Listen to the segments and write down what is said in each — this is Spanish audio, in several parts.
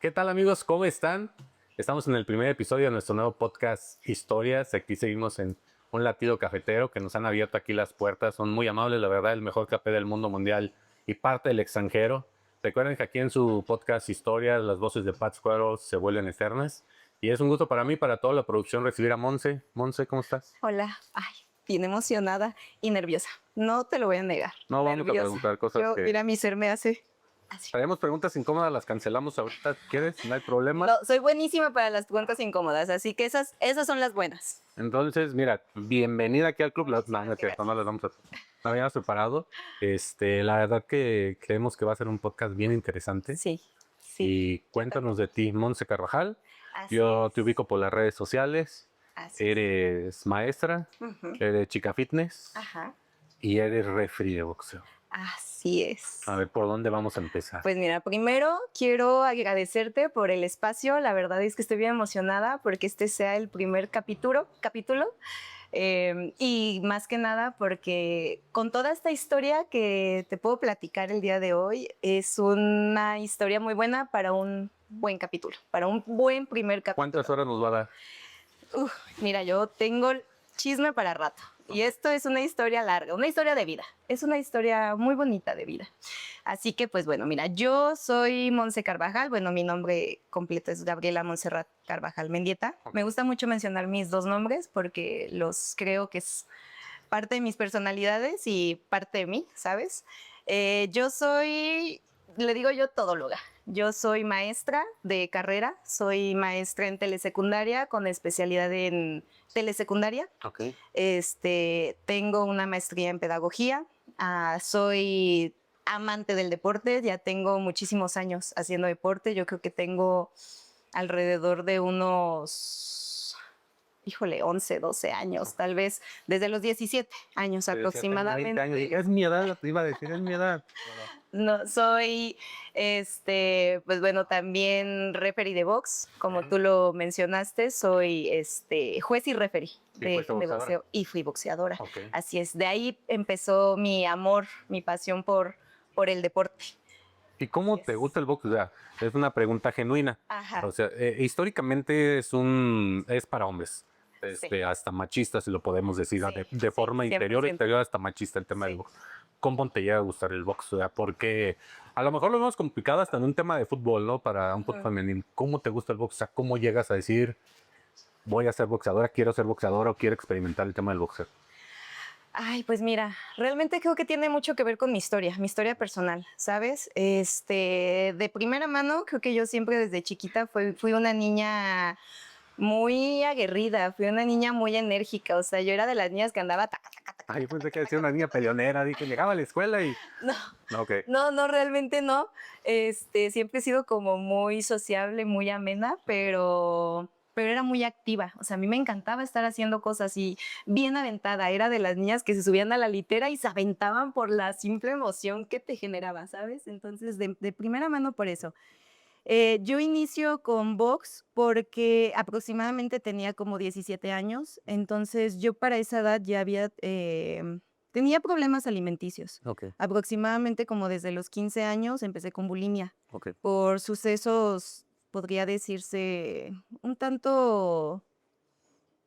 ¿Qué tal amigos? ¿Cómo están? Estamos en el primer episodio de nuestro nuevo podcast Historias. Aquí seguimos en un latido cafetero que nos han abierto aquí las puertas. Son muy amables, la verdad, el mejor café del mundo mundial y parte del extranjero. Recuerden que aquí en su podcast Historias las voces de Pat Squirrel se vuelven eternas. Y es un gusto para mí, para toda la producción, recibir a Monse. Monse, ¿cómo estás? Hola, ay, bien emocionada y nerviosa. No te lo voy a negar. No vamos a Nerviosa. preguntar cosas que... Mira, mi ser me hace así. Traemos preguntas incómodas, las cancelamos ahorita. ¿Quieres? No hay problema. No, soy buenísima para las preguntas incómodas, así que esas son las buenas. Entonces, mira, bienvenida aquí al club. No es cierto, no las vamos a... No habíamos preparado. La verdad que creemos que va a ser un podcast bien interesante. Sí, Y cuéntanos de ti, Monse Carvajal. Así Yo te ubico por las redes sociales. así. Eres maestra, eres chica fitness Ajá, y eres referee de boxeo. así es. A ver, ¿por dónde vamos a empezar? Pues mira, primero quiero agradecerte por el espacio. La verdad es que estoy bien emocionada porque este sea el primer capítulo. Y más que nada porque con toda esta historia que te puedo platicar el día de hoy, es una historia muy buena para un buen capítulo, para un buen primer capítulo. ¿Cuántas horas nos va a dar? Mira, yo tengo chisme para rato. Y esto es una historia larga, una historia de vida. Es una historia muy bonita de vida. Así que, pues bueno, mira, yo soy Monse Carvajal. Bueno, mi nombre completo es Gabriela Montserrat Carvajal Mendieta. Me gusta mucho mencionar mis dos nombres porque los creo que es parte de mis personalidades y parte de mí, ¿sabes? Le digo yo, todóloga. Yo soy maestra de carrera, soy maestra en telesecundaria con especialidad en telesecundaria. Ok. Tengo una maestría en pedagogía, soy amante del deporte, ya tengo muchísimos años haciendo deporte, yo creo que tengo alrededor de unos, 11, 12 años, tal vez desde los 17 años aproximadamente. 20 años. Es mi edad, te iba a decir, es mi edad. No, soy, pues bueno, también referee de box, como tú lo mencionaste, soy juez y referee de boxeo y fui boxeadora. Okay. Así es, de ahí empezó mi amor, mi pasión por el deporte. ¿Y cómo te gusta el box? O sea, es una pregunta genuina. Ajá. O sea, históricamente es para hombres. Sí. Hasta machista, si lo podemos decir, Sí, de forma 100%. interior hasta machista el tema Sí. del box. ¿Cómo te llega a gustar el box? O sea, porque a lo mejor lo vemos complicado hasta en un tema de fútbol, ¿no? Para un fútbol femenino. ¿Cómo te gusta el box? O sea, ¿cómo llegas a decir, voy a ser boxeadora, quiero ser boxeadora o quiero experimentar el tema del boxeo? Ay, pues mira, realmente creo que tiene mucho que ver con mi historia personal, ¿sabes? De primera mano, creo que yo siempre desde chiquita fui una niña muy aguerrida, fui una niña muy enérgica, o sea, yo era de las niñas que andaba taca, taca, taca, Ay, taca, pensé taca, que decía taca, una niña peleonera, dije, llegaba a la escuela y... No, No, ok. no, realmente no. Siempre he sido como muy sociable, muy amena, pero era muy activa. O sea, a mí me encantaba estar haciendo cosas y bien aventada. Era de las niñas que se subían a la litera y se aventaban por la simple emoción que te generaba, ¿sabes? Entonces, de primera mano por eso. Yo inicio con box porque aproximadamente tenía como 17 años, entonces yo para esa edad ya tenía problemas alimenticios. Ok, Aproximadamente como desde los 15 años empecé con bulimia ok. por sucesos, podría decirse, un tanto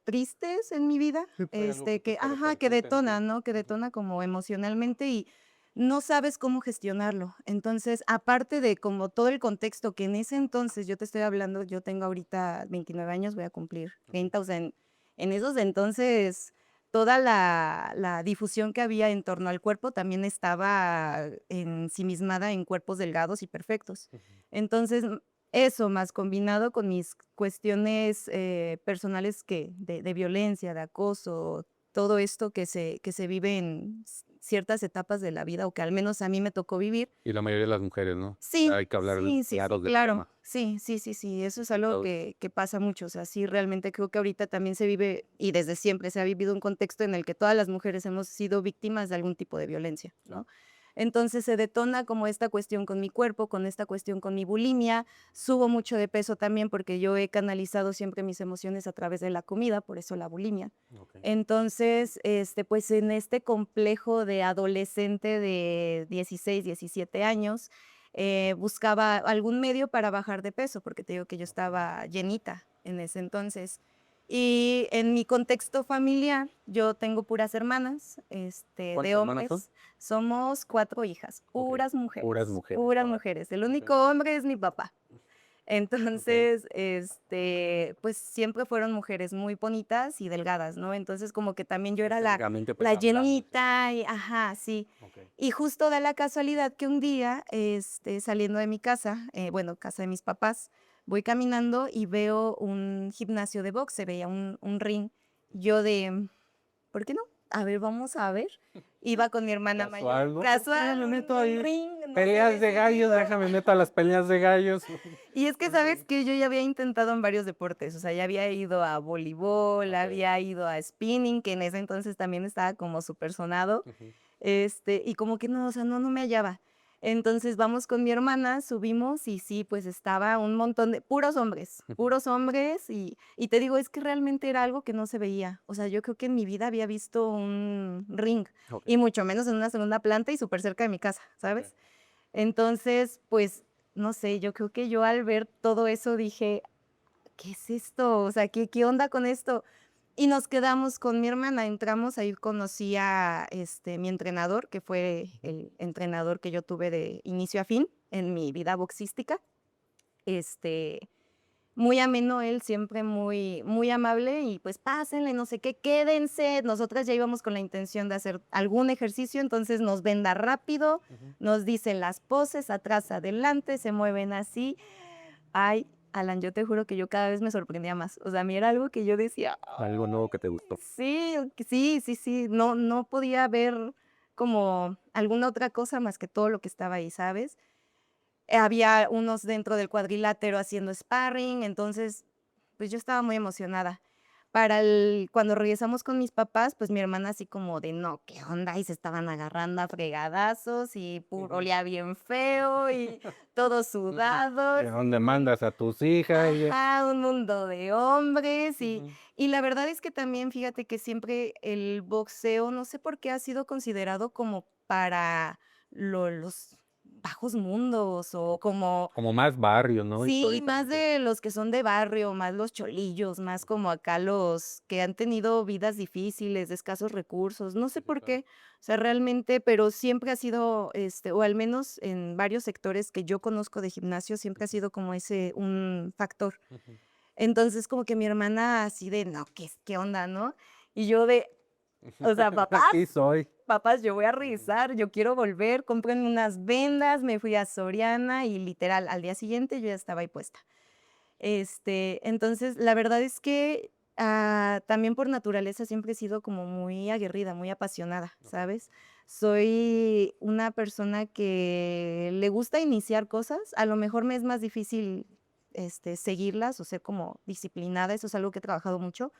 tristes en mi vida, Sí, pues, hay algo que te que repercute en detona, ti. ¿no? Que detona como emocionalmente y no sabes cómo gestionarlo. Entonces, aparte de como todo el contexto que en ese entonces, yo te estoy hablando, yo tengo ahorita 29 años, voy a cumplir 30, o sea, en esos entonces toda la difusión que había en torno al cuerpo también estaba ensimismada en cuerpos delgados y perfectos. Entonces, eso más combinado con mis cuestiones personales de violencia, de acoso, todo esto que se vive en ciertas etapas de la vida o que al menos a mí me tocó vivir. Y la mayoría de las mujeres, ¿no? Sí, Hay que hablar sí, claro del claro. tema. Sí, eso es algo que pasa mucho. O sea, sí, realmente creo que ahorita también se vive, y desde siempre se ha vivido un contexto en el que todas las mujeres hemos sido víctimas de algún tipo de violencia, ¿no? Entonces se detona como esta cuestión con mi cuerpo, con esta cuestión con mi bulimia. Subo mucho de peso también porque yo he canalizado siempre mis emociones a través de la comida, por eso la bulimia. Okay. Entonces, pues en este complejo de adolescente de 16, 17 años, buscaba algún medio para bajar de peso, porque te digo que yo estaba llenita en ese entonces. Y en mi contexto familiar, yo tengo puras hermanas, de ¿Cuántas hermanas son? hombres. Somos 4 hijas, Ok, puras mujeres, puras mujeres. puras órale. mujeres. El Ok, único hombre es mi papá. ok. Entonces, pues siempre fueron mujeres muy bonitas y delgadas, ¿no? Entonces, como que también yo era la Estéticamente, pues la hablando. Sí. llenita y ajá, sí. Ok. Y justo da la casualidad que un día, saliendo de mi casa, bueno, casa de mis papás, voy caminando y veo un gimnasio de box, se veía un ring. Yo de, ¿por qué no? A ver, vamos a ver. Iba con mi hermana mayor. Casual, ¿no? Casual, Me meto un ahí. ring, no se Peleas ve de gallos, seguido. déjame meto a las peleas de gallos. Y es que, ¿sabes que yo ya había intentado en varios deportes? O sea, ya había ido a voleibol, Ok. había ido a spinning, que en ese entonces también estaba como súper sonado, Ujú. y como que no, o sea, no me hallaba. Entonces vamos con mi hermana, subimos y sí, pues estaba un montón de Ujú. puros hombres y te digo, es que realmente era algo que no se veía. O sea, yo creo que en mi vida había visto un ring Ok, y mucho menos en una segunda planta y súper cerca de mi casa, ok. ¿sabes? Entonces, pues, no sé, yo creo que yo al ver todo eso dije: "¿Qué es esto? O sea, ¿qué onda con esto?". Y nos quedamos con mi hermana, entramos, ahí conocí a, mi entrenador, que fue el entrenador que yo tuve de inicio a fin en mi vida boxística. Este, Muy ameno él, siempre muy amable y, pues, pásenle, no sé qué, quédense. Nosotras ya íbamos con la intención de hacer algún ejercicio, entonces nos venda rápido, Ujú. nos dicen las poses, atrás, adelante, se mueven así. Ay, Alan, yo te juro que yo cada vez me sorprendía más. O sea, a mí era algo que yo decía: Algo nuevo que te gustó. Sí, sí, sí, sí, no podía ver como alguna otra cosa más que todo lo que estaba ahí, ¿sabes? Había unos dentro del cuadrilátero haciendo sparring, entonces, pues, yo estaba muy emocionada. Cuando regresamos con mis papás, pues, mi hermana así como de: "No, ¿qué onda?", y se estaban agarrando a fregadazos y Ujú. olía bien feo y todo ¿De sudado. dónde mandas a tus hijas? Ajá, un mundo de hombres Ujú. y la verdad es que también fíjate que siempre el boxeo, no sé por qué ha sido considerado como para los bajos mundos o Ok. como Como más barrio, ¿no? sí, más Históricamente. de los que son de barrio, más los cholillos, más como acá los que han tenido vidas difíciles, de escasos recursos, no sé Sí, sí, por claro. qué, o sea, realmente, pero siempre ha sido, o al menos en varios sectores que yo conozco de gimnasio, siempre ha Ujú, sido como ese un factor. ujú. Entonces, como que mi hermana así de: "No, ¿qué onda?", ¿no? Y yo de, o sea, papás, Aquí soy. papás, yo voy a Ujú. regresar, yo quiero volver, cómprenme unas vendas, me fui a Soriana y literal, al día siguiente yo ya estaba ahí puesta. Entonces, la verdad es que, también por naturaleza siempre he sido como muy aguerrida, muy apasionada, Ok. ¿sabes? Soy una persona que le gusta iniciar cosas, a lo mejor me es más difícil, seguirlas o ser como disciplinada, eso es algo que he trabajado mucho,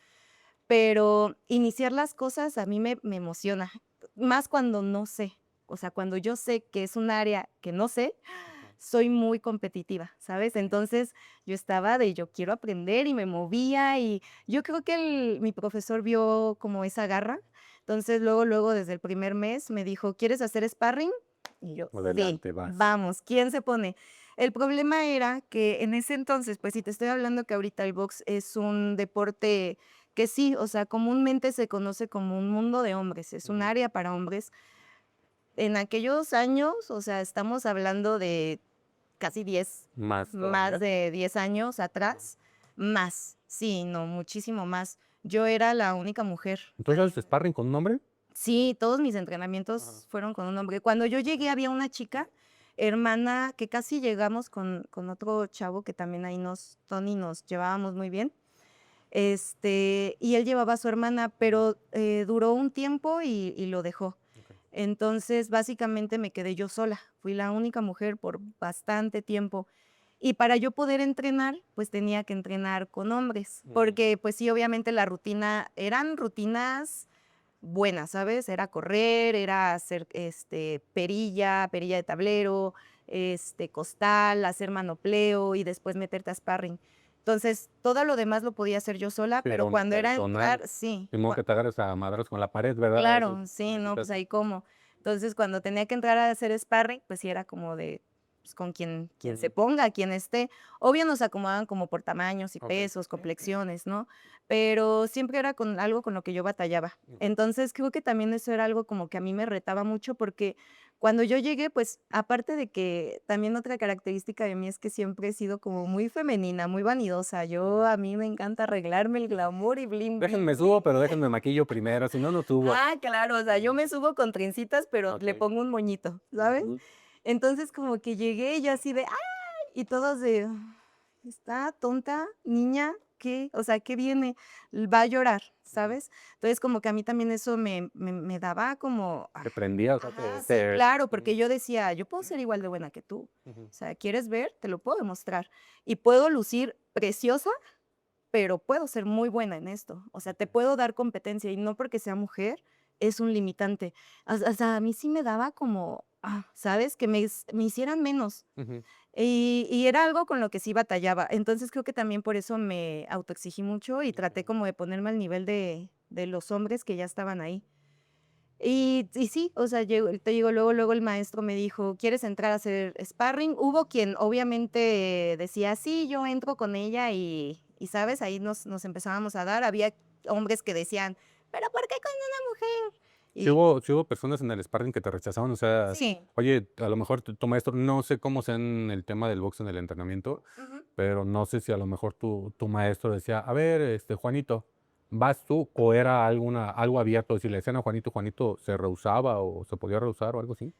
pero iniciar las cosas a mí me emociona, más cuando no sé, o sea, cuando yo sé que es un área que no sé, Ujú. soy muy competitiva, ¿sabes? Ok. Entonces, yo estaba de yo quiero aprender y me movía y yo creo que mi profesor vio como esa garra. Entonces, luego, desde el primer mes me dijo: "¿Quieres hacer sparring?". Y yo: "Sí, Adelante, vas. vamos, ¿quién se pone?". El problema era que en ese entonces, pues, si te estoy hablando que ahorita el box es un deporte que sí, o sea, comúnmente se conoce como un mundo de hombres, es un Ujú. área para hombres. En aquellos años, o sea, estamos hablando de casi 10, Más más todavía. de 10 años Ajá. atrás, más, sí, no, muchísimo más. Yo era la única mujer. ¿Entonces haces sparring con un hombre? Sí, todos mis Ajá. entrenamientos fueron con un hombre. Cuando yo llegué había una chica, hermana, que casi llegamos con otro chavo que también ahí Tony nos llevábamos muy bien. Y él llevaba a su hermana, Ujú. pero duró un tiempo y lo dejó. Ok. Entonces, básicamente me quedé yo sola. Fui la única mujer por bastante tiempo. Y para yo poder entrenar, pues tenía que entrenar con hombres, Ujú. porque pues sí, obviamente la rutina, eran rutinas buenas, ¿sabes? Era correr, era hacer perilla de tablero, costal, hacer manopleo y después meterte a sparring. Entonces, todo lo demás lo podía hacer yo sola, pero Pero cuando era unipersonal. entrar, sí. De modo que te agarres a madrazos con la pared, ¿verdad? A veces Claro, sí, no, pues necesitas. ahí cómo. Entonces, cuando tenía que entrar a hacer sparring, pues sí era como de, pues, con quien se ponga, quien esté. Obvio nos acomodaban como por tamaños y Ok. pesos, complexiones, ¿no? Pero siempre era con algo con lo que yo batallaba. Ujú. Entonces, creo que también eso era algo como que a mí me retaba mucho, porque cuando yo llegué, pues, aparte de que también otra característica de mí es que siempre he sido como muy femenina, muy vanidosa. A mí me encanta arreglarme el glamour y bling, bling, Déjenme bling. subo, pero déjenme maquillo primero, si no, no subo. Claro, o sea, yo me subo con trencitas, pero le Ok. pongo un moñito, ¿sabes? Ujú. Entonces, como que llegué y yo así de, ¡ay! Y todos de, ¿está tonta, niña? ¿Qué? O sea, ¿qué viene? Va a llorar, Ujú. ¿sabes? Entonces, como que a mí también eso me daba como, Te prendía, o sea, ajá, sí, te claro, porque ujú, yo decía, yo puedo ser igual de buena que tú. ujú, O sea, ¿quieres ver? Te lo puedo demostrar. Y puedo lucir preciosa, pero puedo ser muy buena en esto. O sea, te puedo dar competencia y no porque sea mujer es un limitante. O sea, a mí sí me daba como, ¿sabes? Que me hicieran menos. ujú, Y era algo con lo que sí batallaba. Entonces creo que también por eso me autoexigí mucho y traté okey. como de ponerme al nivel de los hombres que ya estaban ahí. Y sí, o sea, te digo, luego el maestro me dijo: "¿Quieres entrar a hacer sparring?". Hubo quien obviamente decía: "Sí, yo entro con ella", ¿sabes? Ahí nos empezábamos a dar. Había hombres que decían: "¿Pero por qué con una mujer?". Y Sí hubo personas en el sparring que te rechazaban, o sea, sí. oye, a lo mejor tu maestro, no sé cómo sea en el tema del box en el entrenamiento, Ujú. pero no sé si a lo mejor tu maestro decía: "A ver, Juanito, ¿vas tú?", o era algo abierto, si le decían a Juanito, Juanito se rehusaba o se podía rehusar o algo así.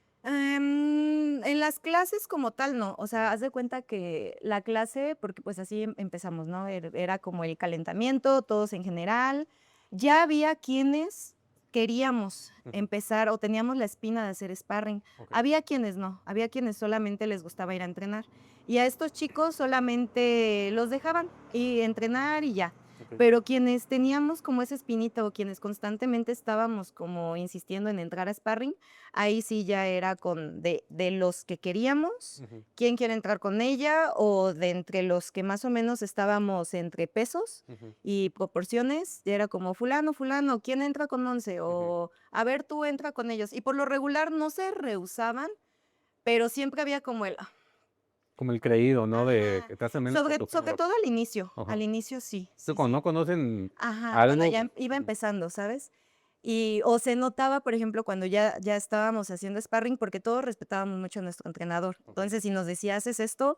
En las clases como tal, no. O sea, haz de cuenta que la clase, porque pues así empezamos, ¿no? Era como el calentamiento, todos en general. Ya había quienes queríamos Ujú, empezar o teníamos la espina de hacer sparring. okey, Había quienes no, había quienes solamente les gustaba ir a entrenar. Y a estos chicos solamente los dejaban y entrenar y ya. okey. Pero quienes teníamos como esa espinita o quienes constantemente estábamos como insistiendo en entrar a sparring, ahí sí ya era con de los que queríamos, Ujú, quién quiere entrar con ella, o de entre los que más o menos estábamos entre pesos ujú, y proporciones, ya era como fulano, fulano, ¿quién entra con 11? ujú. O a ver, tú entra con ellos. Y por lo regular no se rehusaban, pero siempre había como el Como el creído, ¿no? De ajá, que te hacen menos por sobre tu sobre género. todo al Ajá. inicio sí, Sí, sí, cuando sí. no conocen Ajá, cuando algo. ya iba Ujú, empezando, ¿sabes? O se notaba, por ejemplo, cuando ya estábamos haciendo sparring, porque todos respetábamos mucho a nuestro entrenador. okey. Entonces, si nos decía: "Haces esto",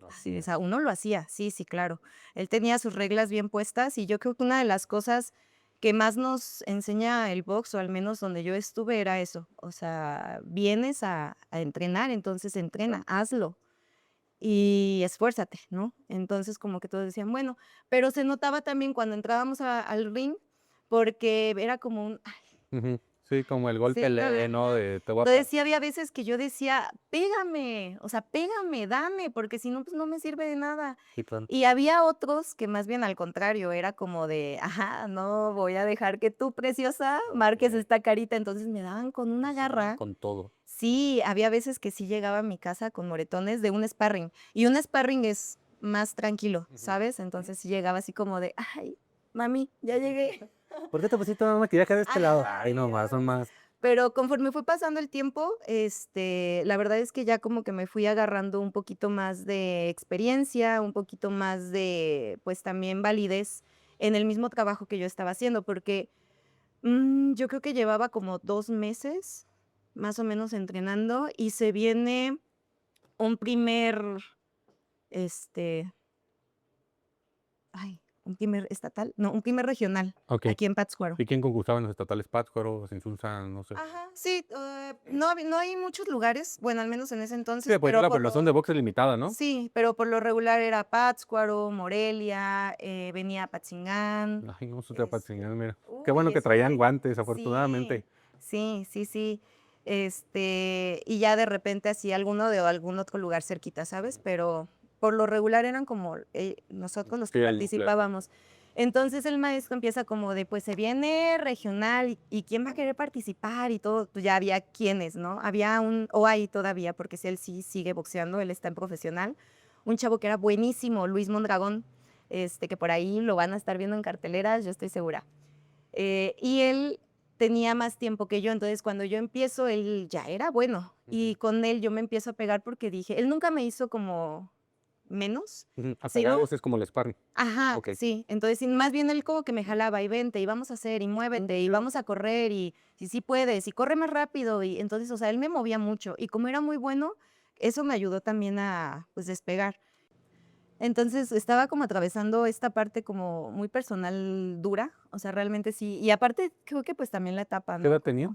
sí, o Hacías. sea, uno lo hacía, sí, sí, claro. Él tenía sus reglas bien puestas, y yo creo que una de las cosas que más nos enseña el box, o al menos donde yo estuve, era eso. O sea, vienes a entrenar, entonces entrena, hazlo y esfuérzate, ¿no? Entonces, como que todos decían: "Bueno", pero se notaba también cuando entrábamos al ring, porque era como un Ujú. Sí, como el golpe sí, leve, ¿no? ajá. De te voy a Entonces, sí había veces que yo decía: "Pégame, o sea, pégame, dame, porque si no, pues, no me sirve de nada". sí, claro. Y había otros que más bien al contrario, era como de: "Ajá, no voy a dejar que tú, preciosa, marques Okey. esta carita". Entonces, me daban con Te una seguían garra. con todo. Sí, había veces que sí llegaba a mi casa con moretones de un sparring, y un sparring es más tranquilo, Ujú. ¿sabes? Entonces, sí llegaba así como de: "Ay, mami, ya llegué". ¿Por qué te pusiste más maquillaje de este lado? Ajá, Ay, no más, son más. pero conforme fue pasando el tiempo, la verdad es que ya como que me fui agarrando un poquito más de experiencia, un poquito más de, pues, también validez en el mismo trabajo que yo estaba haciendo, porque, yo creo que llevaba como 2 meses, más o menos, entrenando, y se viene un primer, este, un primer estatal, no, un primer regional, Okey. aquí en Pátzcuaro. ¿Y quién concursaba en los estatales? Pátzcuaro, Sinsunzan, no sé. Ajá, sí, no hay muchos lugares, bueno, al menos en ese Sí, entonces, pues la población de box es limitada, ¿no? pero por lo regular era Pátzcuaro, Morelia, venía Apatzingán, Ay, vamos a Teopanzolín, mira. Qué uy, bueno que eso traían guantes, sí, afortunadamente. sí, sí, sí, y ya de repente así alguno de algún otro lugar cerquita, ¿sabes? Ujú. Pero por lo regular eran como, nosotros los Sí, que el núcleo. participábamos. Entonces el maestro empieza como de, pues se viene regional y quién va a querer participar y todo, pues ya había quienes, ¿no? Había o hay todavía, porque si él sí sigue boxeando, él está en profesional, un chavo que era buenísimo, Luis Mondragón, que por ahí lo van a estar viendo en carteleras, yo estoy segura. Y él tenía más tiempo que yo, entonces cuando yo empiezo, él ya era bueno, y con él yo me empiezo a pegar porque dije, él nunca me hizo como menos, sino Apegados es como el sparring. ajá, Ok. sí, entonces, más bien él como que me jalaba, y vente, y vamos a hacer, y muévete, y vamos a correr, y sí puedes, y corre más rápido, y entonces, o sea, él me movía mucho, y como era muy bueno, eso me ayudó también a, pues, despegar. Entonces, estaba como atravesando esta parte como muy personal dura, o sea, realmente sí, y aparte creo que, pues, también la etapa, ¿Qué ¿no? edad Como tenías?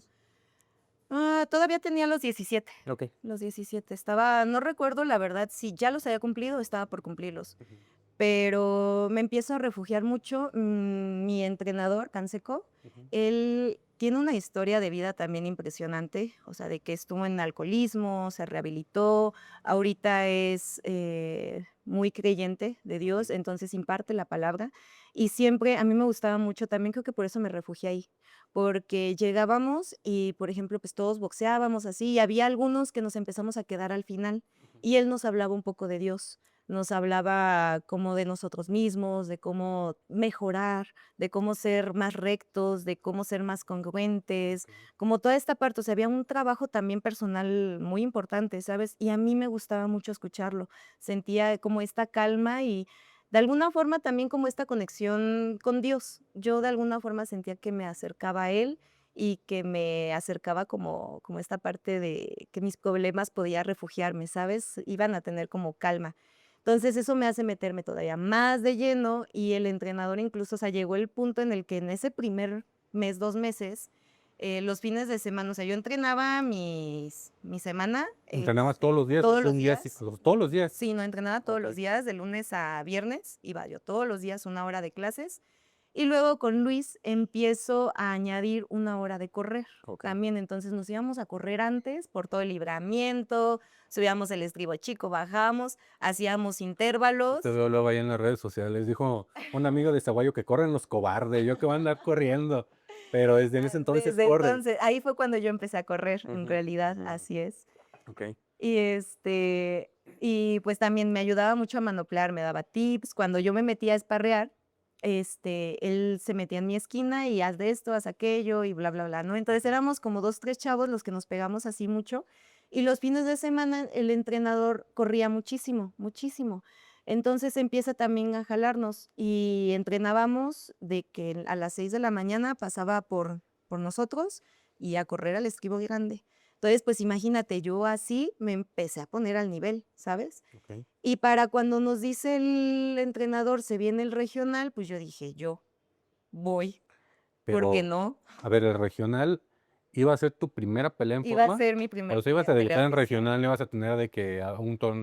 todavía tenía los 17, Ok. los 17, estaba, no recuerdo la verdad si ya los había cumplido o estaba por cumplirlos. Pero me empiezo a refugiar mucho. Mi entrenador, Canseco, él tiene una historia de vida también impresionante, o sea, de que estuvo en alcoholismo, se rehabilitó, ahorita es muy creyente de Dios, entonces imparte la palabra. Y siempre a mí me gustaba mucho, también creo que por eso me refugié ahí, porque llegábamos y, por ejemplo, pues todos boxeábamos así, y había algunos que nos empezamos a quedar al final, y él nos hablaba un poco de Dios. Nos hablaba como de nosotros mismos, de cómo mejorar, de cómo ser más rectos, de cómo ser más congruentes, como toda esta parte, o sea, había un trabajo también personal muy importante, ¿sabes? Y a mí me gustaba mucho escucharlo, sentía como esta calma y de alguna forma también como esta conexión con Dios. Yo de alguna forma sentía que me acercaba a Él y que me acercaba como esta parte de que mis problemas podía refugiarme, ¿sabes? Iban a tener como calma. Entonces, eso me hace meterme todavía más de lleno y el entrenador incluso, o sea, llegó el punto en el que en ese primer mes, 2 meses, los fines de semana, o sea, yo entrenaba mi semana, ¿Entrenabas todos los días? todos los Un día sí, días. todos los días. Sí, no, entrenaba todos los Ok. días, de lunes a viernes, iba yo todos los días 1 hora de clases. Y luego con Luis empiezo a añadir 1 hora de correr Ok. también. Entonces nos íbamos a correr antes por todo el libramiento, subíamos el estribo chico, bajábamos, hacíamos intervalos. Te veo luego ahí en las redes sociales. Dijo un amigo de Zaguayo que corren los cobardes, yo que voy a andar corriendo. Pero desde en ese entonces Desde corre. entonces, ahí fue cuando yo empecé a correr, en Ujú, realidad, ujú. así es. Ok. Y, y pues también me ayudaba mucho a manoplar, me daba tips. Cuando yo me metía a esparrear, él se metía en mi esquina y haz de esto, haz aquello y bla, bla, bla, ¿no? Entonces éramos como 2, 3 chavos los que nos pegamos así mucho. Y los fines de semana el entrenador corría muchísimo, muchísimo. Entonces empieza también a jalarnos y entrenábamos de que a las 6 de la mañana pasaba por nosotros y a correr al Esquivo Grande. Entonces, pues imagínate, yo así me empecé a poner al nivel, ¿sabes? Ok. Y para cuando nos dice el entrenador, se viene el regional, pues yo dije, yo voy, ¿por qué Pero, no? a ver, el regional iba a ser tu primera pelea en Iba a forma. ser mi O primer sea, ibas a pelea debutar en oficial. regional, no ibas a tener de que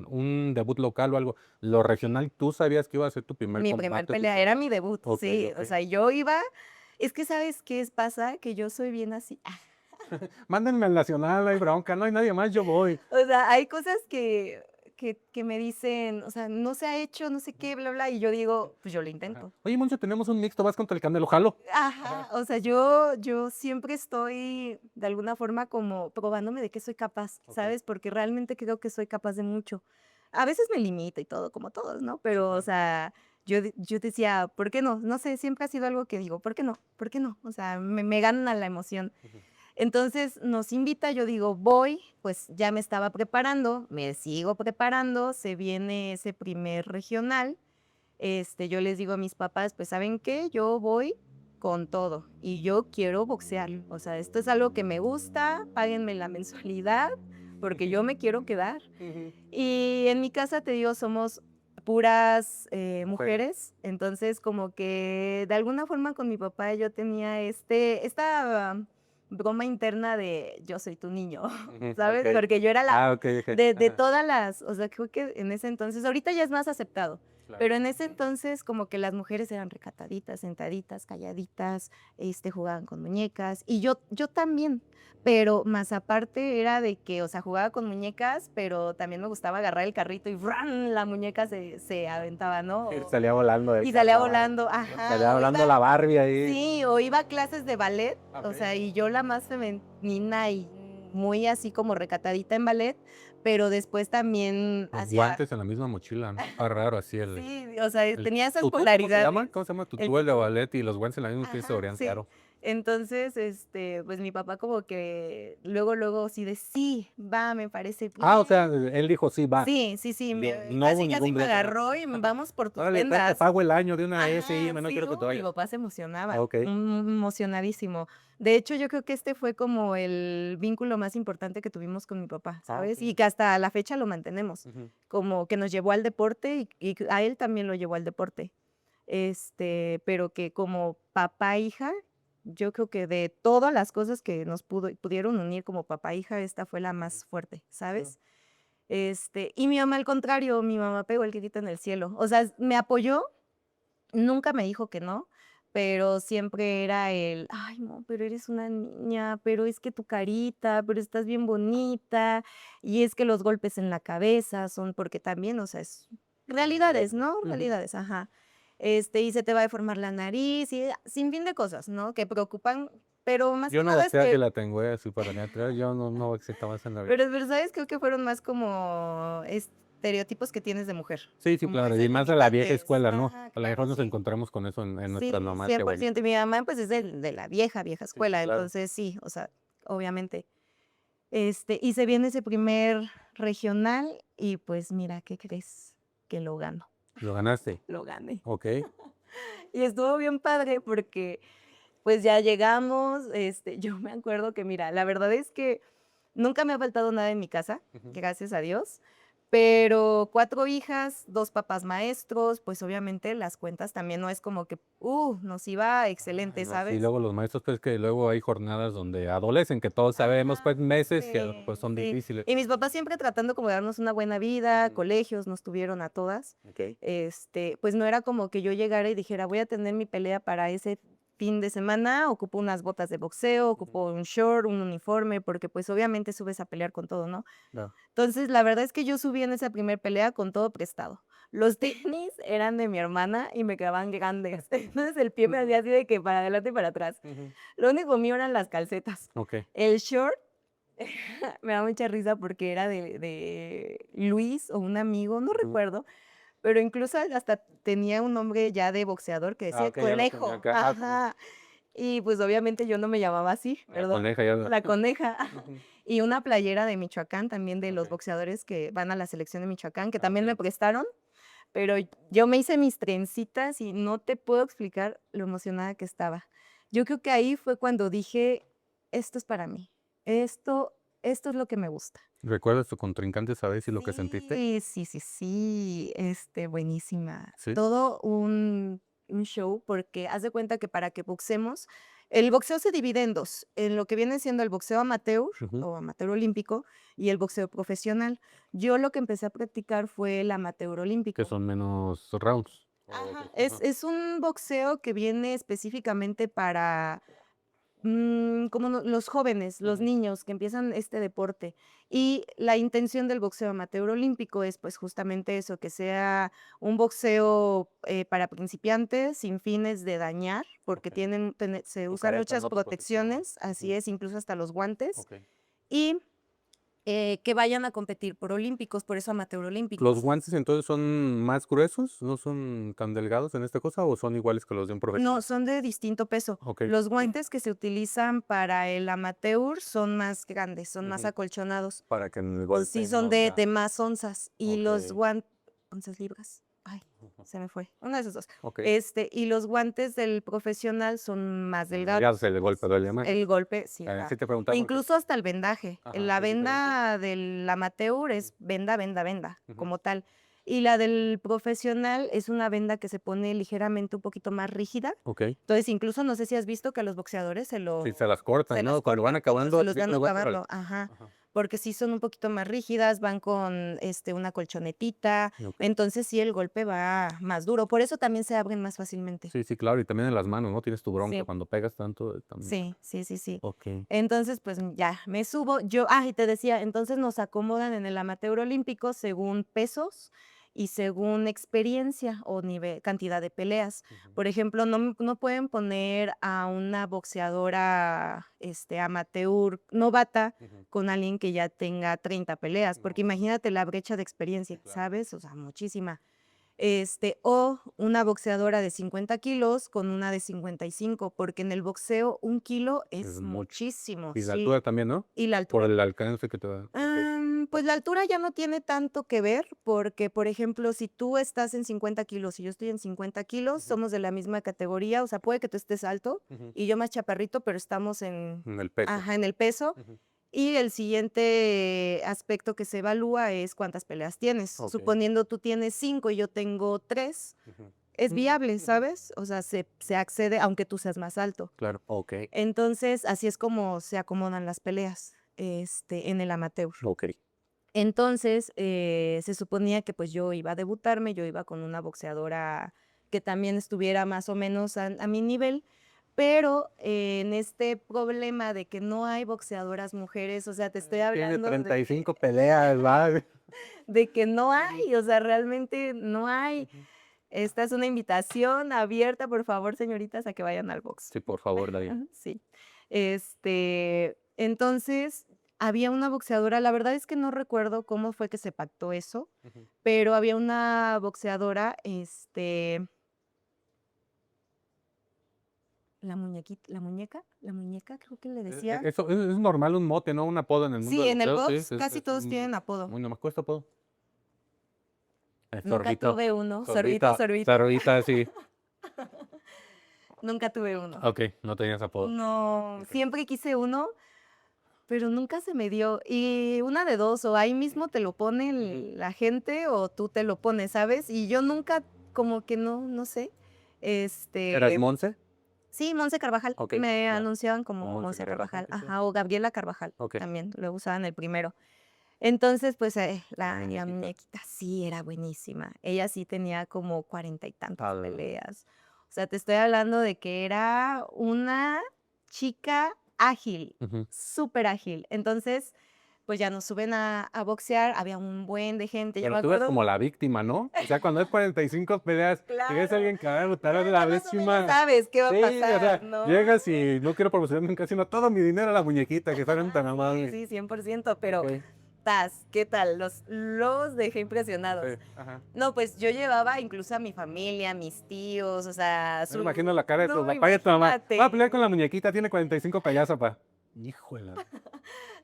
un debut local o algo. Lo regional, ¿tú sabías que iba a ser tu primer Mi primer combate pelea, oficial? era mi debut, Ok, sí, ok. o sea, yo iba, es que ¿sabes qué pasa? Que yo soy bien así, Mándenme al nacional, hay bronca, no hay nadie más, yo voy. o sea, hay cosas que me dicen, o sea, no se ha hecho, no sé qué, bla, bla, y yo digo, pues yo lo Ajá. intento. Oye, Moncho, tenemos un mixto, vas contra el Canelo, jalo. Ajá, o sea, yo siempre estoy de alguna forma como probándome de qué soy capaz, Ok. ¿sabes? Porque realmente creo que soy capaz de mucho. A veces me limito y todo, como todos, ¿no? Pero, o Claro. sea, yo decía, ¿por qué no? No sé, siempre ha sido algo que digo, ¿por qué no? ¿Por qué no? O sea, me gana la emoción. Ujú. Entonces nos invita, yo digo, voy, pues ya me estaba preparando, me sigo preparando, se viene ese primer regional. Yo les digo a mis papás, pues, ¿saben qué? Yo voy con todo y yo quiero boxear. O sea, esto es algo que me gusta, páguenme la mensualidad porque yo me quiero quedar. Ujú. Y en mi casa, te digo, somos puras Mujeres. mujeres, entonces como que de alguna forma con mi papá yo tenía esta broma interna de yo soy tu niño, Ujú, ¿sabes? ok. Porque yo era la Ah, ok, ok. de Ajá, todas las, o sea, creo que en ese entonces, ahorita ya es más aceptado, claro. pero en ese entonces como que las mujeres eran recataditas, sentaditas, calladitas, jugaban con muñecas y yo también, pero más aparte era de que, o sea, jugaba con muñecas, pero también me gustaba agarrar el carrito y ¡ran! La muñeca se aventaba, ¿no? Salía volando del Y salía carro. volando, ajá, Salía volando la Barbie ahí. sí, o iba a clases de ballet, o Ok. sea, y yo la más femenina y muy así como recatadita en ballet, pero después también Los hacía, guantes en la misma mochila, ¿no? Está raro así sí, o sea, el tenía esas tutú, ¿cómo se llama? polaridades. ¿Cómo se llama? El Tutú, el de tutú. ballet y los guantes en la misma mochila se Ajá, verían sí. raro. Entonces, pues mi papá como que luego sí de sí, va, me parece Ah, o bien. sea, él dijo, sí, va. Sí, No hubo casi ningún me blefe. agarró y vamos por tus Órale, te prendas. pago el año de una vez, sí, Ajá, no sí, quiero que te mi vayas. papá se Ah, emocionaba, ok. emocionadísimo. De hecho, yo creo que este fue como el vínculo más importante que tuvimos con mi papá, Ah, ¿sabes? ok. Y que hasta la fecha lo mantenemos, Ujú. como que nos llevó al deporte y a él también lo llevó al deporte. Pero que como papá e hija, yo creo que de todas las cosas que nos pudieron unir como papá e hija, esta fue la más fuerte, ¿sabes? Y mi mamá al contrario, mi mamá pegó el grito en el cielo. O sea, me apoyó, nunca me dijo que no, pero siempre era el, ay, no, pero eres una niña, pero es que tu carita, pero estás bien bonita, y es que los golpes en la cabeza son porque también, o sea, es realidades, ¿no? Ujú. Realidades, ajá. Y se te va a deformar la nariz, y sin fin de cosas, ¿no? Que preocupan, pero más Yo que no nada es boxea que que la tengo, así para mí atrás, yo no boxeo más en la vida. pero, ¿sabes? Creo que fueron más como estereotipos que tienes de mujer, Sí, sí, como claro, esas y más de la vieja limitantes. escuela, ¿no? Ajá, A lo claro, mejor nos sí. encontramos con eso en nuestras Sí, mamás y abuelitas. 100%. Y mi mamá, pues, es de la vieja Sí, sí, escuela, claro. entonces sí, o sea, obviamente. Y se viene ese primer regional y, pues, mira, ¿qué crees? Que lo gano, Lo ganaste. lo gané. Ok. Y estuvo bien padre porque, pues, ya llegamos, yo me acuerdo que, mira, la verdad es que nunca me ha faltado nada en mi casa, Ujú. gracias a Dios, pero 4 hijas, 2 papás maestros, pues, obviamente las cuentas también no es como que, nos iba Ay, excelente, no, sí, ¿sabes? luego los maestros, pues que luego hay jornadas donde adolecen, que todos sabemos, Ajá, pues meses que pues sí, son sí. difíciles. Y mis papás siempre tratando como de darnos una buena vida, Ujú. colegios nos tuvieron a todas. Ok. Pues no era como que yo llegara y dijera, voy a tener mi pelea para ese fin de semana, ocupo unas botas de boxeo, Ujú. ocupo un short, un uniforme, porque pues obviamente subes a pelear con todo, ¿no? No. Entonces, la verdad es que yo subí en esa primer pelea con todo prestado. Los tenis eran de mi hermana y me quedaban grandes. Entonces el pie me hacía así de que para adelante y para atrás. Ujú. Lo único mío eran las calcetas. Ok. El short me da mucha risa porque era de Luis o un amigo, no Ujú. recuerdo, pero incluso hasta tenía un nombre ya de boxeador que Ah, decía ok, ya lo tenía Conejo. acá. Ah, ok. Ajá. Y pues obviamente yo no me llamaba así, La ¿verdad? coneja ya. La Coneja. Ujú. Y una playera de Michoacán también de los Ok. boxeadores que van a la selección de Michoacán, que Ah, también me ok. prestaron, pero yo me hice mis trencitas y no te puedo explicar lo emocionada que estaba. Yo creo que ahí fue cuando dije, esto es para mí, esto es lo que me gusta. ¿Recuerdas tu contrincante, sabes, y lo que sentiste? Sí, buenísima. Sí. Todo un show, porque haz de cuenta que para que boxemos, el boxeo se divide en 2, en lo que viene siendo el boxeo amateur Ujú. o amateur olímpico y el boxeo profesional. Yo lo que empecé a practicar fue el amateur Que olímpico. son menos rounds. Ajá, Ajá. es un boxeo que viene específicamente para como los jóvenes, los Ujú. niños que empiezan este deporte. Y la intención del boxeo amateur olímpico es pues justamente eso, que sea un boxeo para principiantes sin fines de dañar, porque Ok. se Tu usan careta, muchas ¿no? Tu protección. protecciones, así Ujú. es, incluso hasta los guantes, Ok. y que vayan a competir por olímpicos, por eso amateur ¿Los olímpicos. guantes entonces son más gruesos? ¿No son tan delgados en esta cosa o son iguales que los de un No, profesional? son de distinto peso. Ok. Los guantes que se utilizan para el amateur son más grandes, son más Ujú. acolchonados. Para que en el Sí, golpe son no sea. de más onzas. Y Ok. los guantes, onzas libras. Ay, Ujú. se me fue. Una de esas dos. Ok. Y los guantes del profesional son más delgados. Ya sé, el golpe duele más. El golpe, sí, Sí ajá. te preguntaba E porque. incluso hasta el vendaje. Ajá, La ¿es diferente? venda del amateur Ujú. es venda, Ujú. como tal. Y la del profesional es una venda que se pone ligeramente un poquito más rígida. Ok. Entonces, incluso no sé si has visto que a los boxeadores Sí, se las cortan, ¿no? Cuando van cuando acabando, se los viene van el golpe, órale. acabando, ajá, Ajá. porque sí son un poquito más rígidas, van con, una colchonetita, Ok. entonces sí el golpe va más duro, por eso también se abren más fácilmente. Sí, sí, claro. Y también en las manos, ¿no? Tienes tu bronca Sí, cuando pegas tanto también. sí. Ok. Entonces, pues, ya, me subo, y te decía, entonces nos acomodan en el amateur olímpico según pesos y según experiencia o nivel cantidad de peleas. Ujú. Por ejemplo, no pueden poner a una boxeadora, amateur novata Ujú. con alguien que ya tenga 30 peleas, No, porque pues no. imagínate la brecha de Sí, experiencia, claro. ¿sabes? O sea, muchísima. O una boxeadora de 50 kilos con una de 55, porque en el boxeo 1 kilo Es es mucho. muchísimo, Y la sí. altura también, ¿no? Y la Por altura. el alcance que te da. Pues la altura ya no tiene tanto que ver, porque, por ejemplo, si tú estás en 50 kilos y yo estoy en 50 kilos, Ujú. somos de la misma categoría, o sea, puede que tú estés alto Ujú. y yo más chaparrito, pero estamos en, En el peso. ajá, en el peso. Ujú. Y el siguiente aspecto que se evalúa es cuántas peleas tienes. Ok. Suponiendo tú tienes 5 y yo tengo 3, Ujú. es viable, Ujú. ¿sabes? O sea, se accede aunque tú seas más alto. Claro. Ok. Entonces, así es como se acomodan las peleas, en el amateur. Ok. Entonces, se suponía que pues yo iba a debutarme, yo iba con una boxeadora que también estuviera más o menos a mi nivel, pero en este problema de que no hay boxeadoras mujeres, o sea, te estoy Tiene hablando 35 peleas, va. de que no Ujú. hay, o sea, realmente no hay. Ujú. Esta es una invitación abierta, por favor, señoritas, a que vayan al box. Sí, por favor, David. Sí. Entonces, había una boxeadora, la verdad es que no recuerdo cómo fue que se pactó eso, Ujú. pero había una boxeadora, la muñeca, creo que le decían. Eso es normal, un mote, ¿no? Un apodo en el mundo Sí, del en el boxeo, sí, box casi todos tienen apodo. muy nomás cuesta apodo. El Nunca sorbito. tuve uno, Sorbita, sorbito. sorbita, sí. Nunca tuve uno. Ok, no tenías apodo. No, Ok. siempre quise uno, pero nunca se me dio. Y una de dos, o ahí mismo te lo pone Ujú. la gente o tú te lo pones, ¿sabes? Y yo nunca, como que no sé. ¿Eras Monse? Sí, Monse Carvajal. Ok, Me va. anunciaban Como como Monse Monse Carvajal, Carvajal. qué chido. Ajá, o Gabriela Carvajal. Ok. También lo usaban el primero. Entonces, pues la Muñequita. muñequita sí era buenísima. Ella sí tenía como 40 y tantas Al- peleas. O sea, te estoy hablando de que era una chica ágil, Ujú. súper ágil. Entonces, pues ya nos suben a boxear, había un buen de gente. Yo Pero me tú eres acuerdo, como la víctima, ¿no? O sea, cuando es 45 peleas, si ves a claro, alguien que va a debutar en ya la más o menos décima. sabes qué va a Sí, o pasar, sea, ¿no? llegas y no quiero promocionar nunca, sino todo mi dinero a la muñequita, que salen tan Sí, amables. sí, 100%, pero Ok, ¿qué tal? Los dejé impresionados. sí, ajá. No, pues yo llevaba incluso a mi familia, a mis tíos, o sea, Me imagino la cara de tu no, papá y de tu mamá. Va a pelear con la imagínate. muñequita, tiene 45 peleas, papá. Híjole.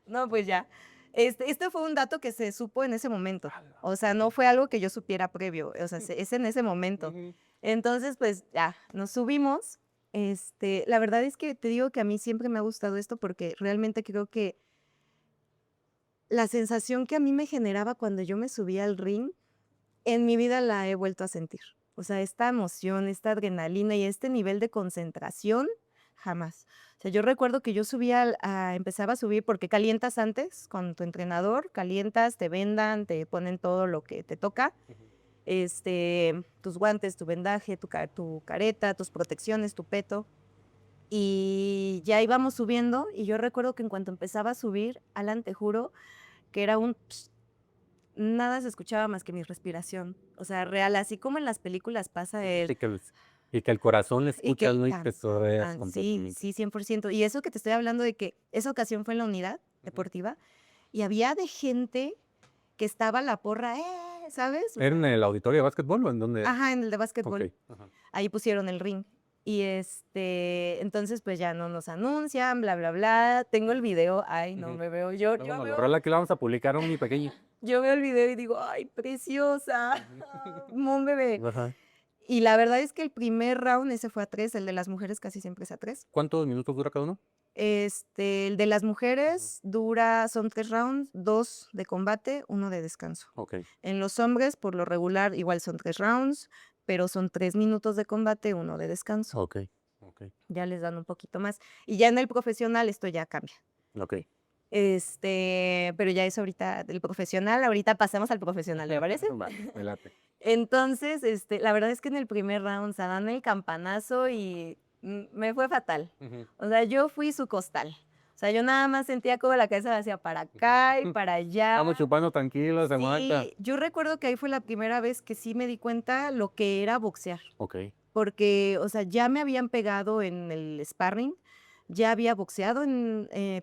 No, pues ya. Este fue un dato que se supo en ese momento. A la O sea, no fue algo que yo supiera previo. O sea, es en ese momento. Ujú. Entonces, pues ya, nos subimos. La verdad es que te digo que a mí siempre me ha gustado esto porque realmente creo que la sensación que a mí me generaba cuando yo me subía al ring, en mi vida la he vuelto a sentir. O sea, esta emoción, esta adrenalina y este nivel de concentración, jamás. O sea, yo recuerdo que yo subía, empezaba a subir porque calientas antes con tu entrenador, calientas, te vendan, te ponen todo lo que te toca, Ujú. tus guantes, tu vendaje, tu careta, tus protecciones, tu peto. Y ya íbamos subiendo y yo recuerdo que en cuanto empezaba a subir, Alan, te juro que era un nada se escuchaba más que mi respiración. O sea, real, así como en las películas pasa Sí, y que el corazón le y escuchas, que ¿no? Y te sordeas sí, completamente. sí, 100%. Y eso que te estoy hablando de que esa ocasión fue en la unidad Ujú. deportiva y había de gente que estaba la porra, ¿sabes? O ¿Era en sea, el auditorio de básquetbol o en dónde era? ajá, en el de Ok. básquetbol. Ajá. Ahí pusieron el ring. Y entonces pues ya no nos anuncian, bla, bla, bla. Tengo el video, ay, no Ujú. me veo, yo, Luego yo nos lo veo, rola, aquí lo vamos a publicar, un mi pequeño. yo veo el video y digo, ay, preciosa, mon bebé. Ajá. Y la verdad es que el primer round, ese fue a 3, el de las mujeres casi siempre es a 3. ¿Cuántos minutos dura cada uno? El de las Ujú. mujeres son 3 rounds, 2 de combate, 1 de descanso. Ok. En los hombres, por lo regular, igual son 3 rounds, pero son 3 minutos de combate, 1 de descanso. Ok. Ok. Ya les dan un poquito más. Y ya en el profesional esto ya cambia. Ok. Pero ya es ahorita del profesional, ahorita pasamos al profesional, ¿me parece? Va, me late. Entonces, la verdad es que en el primer round se dan el campanazo y me fue fatal. Ujú. O sea, yo fui su costal. O sea, yo nada más sentía como la cabeza me hacía para acá y para allá. Estamos chupando tranquilos, aguanta. Sí, yo recuerdo que ahí fue la primera vez que sí me di cuenta lo que era boxear. Ok. Porque, o sea, ya me habían pegado en el sparring, ya había boxeado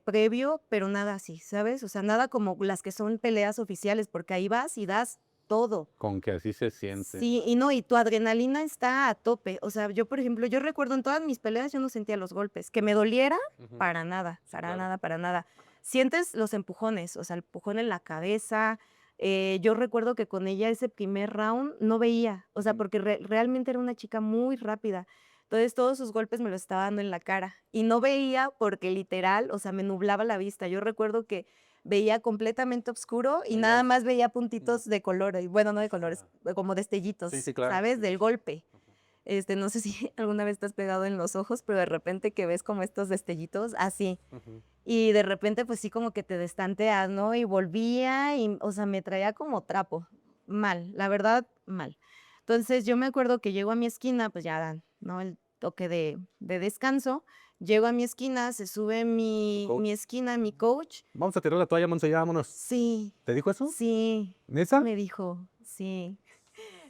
previo, pero nada así, ¿sabes? O sea, nada como las que son peleas oficiales, porque ahí vas y das todo. Con que así se siente. Sí, y no, y tu adrenalina está a tope. O sea, yo, por ejemplo, yo recuerdo en todas mis peleas yo no sentía los golpes. Que me doliera, Ujú. para nada, Sí, para claro. nada, para nada. Sientes los empujones, o sea, el empujón en la cabeza. Yo recuerdo que con ella ese primer round no veía, o sea, Ujú. porque realmente era una chica muy rápida. Entonces todos sus golpes me los estaba dando en la cara y no veía porque literal, o sea, me nublaba la vista. Yo recuerdo que veía completamente oscuro y nada Veías. más veía Ujú. puntitos de colores, bueno, no de colores, Ajá. como Sí, destellitos, sí, claro. ¿sabes? Sí, sí, Del sí. golpe. Ujú. No sé si alguna vez te has pegado en los ojos, pero de repente que ves como estos destellitos, así. Ujú. Y de repente, pues sí, como que te destanteas, ¿no? Y volvía y, o sea, me traía como trapo. Mal, la verdad, mal. Entonces yo me acuerdo que llego a mi esquina, pues ya dan, ¿no? El toque de descanso. Llego a mi esquina, se sube Tu mi coach. esquina, mi coach. Vamos a tirar la toalla, Monse, ya vámonos. Sí, ¿Te dijo eso? sí, ¿Nesa? me dijo, sí.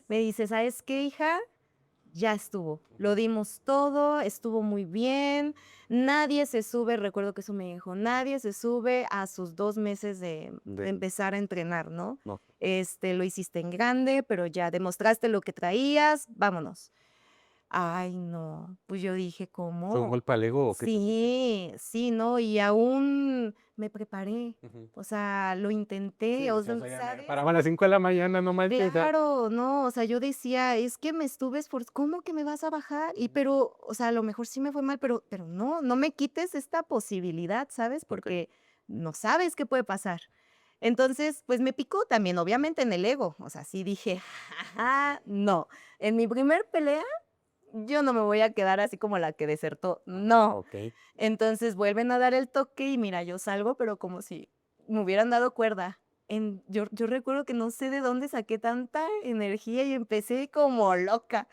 Me dice, ¿sabes qué, hija? Ya estuvo. Lo dimos todo, estuvo muy bien. Nadie se sube, recuerdo que eso me dijo, nadie se sube a sus 2 meses de De. empezar a entrenar, ¿no? No. Lo hiciste en grande, pero ya demostraste lo que traías, vámonos. Ay, no, pues yo dije, ¿Fue un ¿cómo? golpe al ego o qué sentiste? Sí, sí, no, y aún me preparé, Ujú. o sea, lo intenté, Sí, o decías, sea, oye, me ¿sabes? paraban a las 5 de la mañana, no manches. Claro, no, o sea, yo decía, es que me estuve ¿cómo que me vas a bajar? Y Ujú. pero, o sea, a lo mejor sí me fue mal, pero no, no me quites esta posibilidad, ¿sabes? Ok. Porque no sabes qué puede pasar. Entonces, pues me picó también, obviamente en el ego, o sea, sí dije, no, en mi primer pelea yo no me voy a quedar así como la que desertó, Ajá. no. Ok. Entonces vuelven a dar el toque y mira, yo salgo, pero como si me hubieran dado cuerda. Yo recuerdo que no sé de dónde saqué tanta energía y empecé como loca.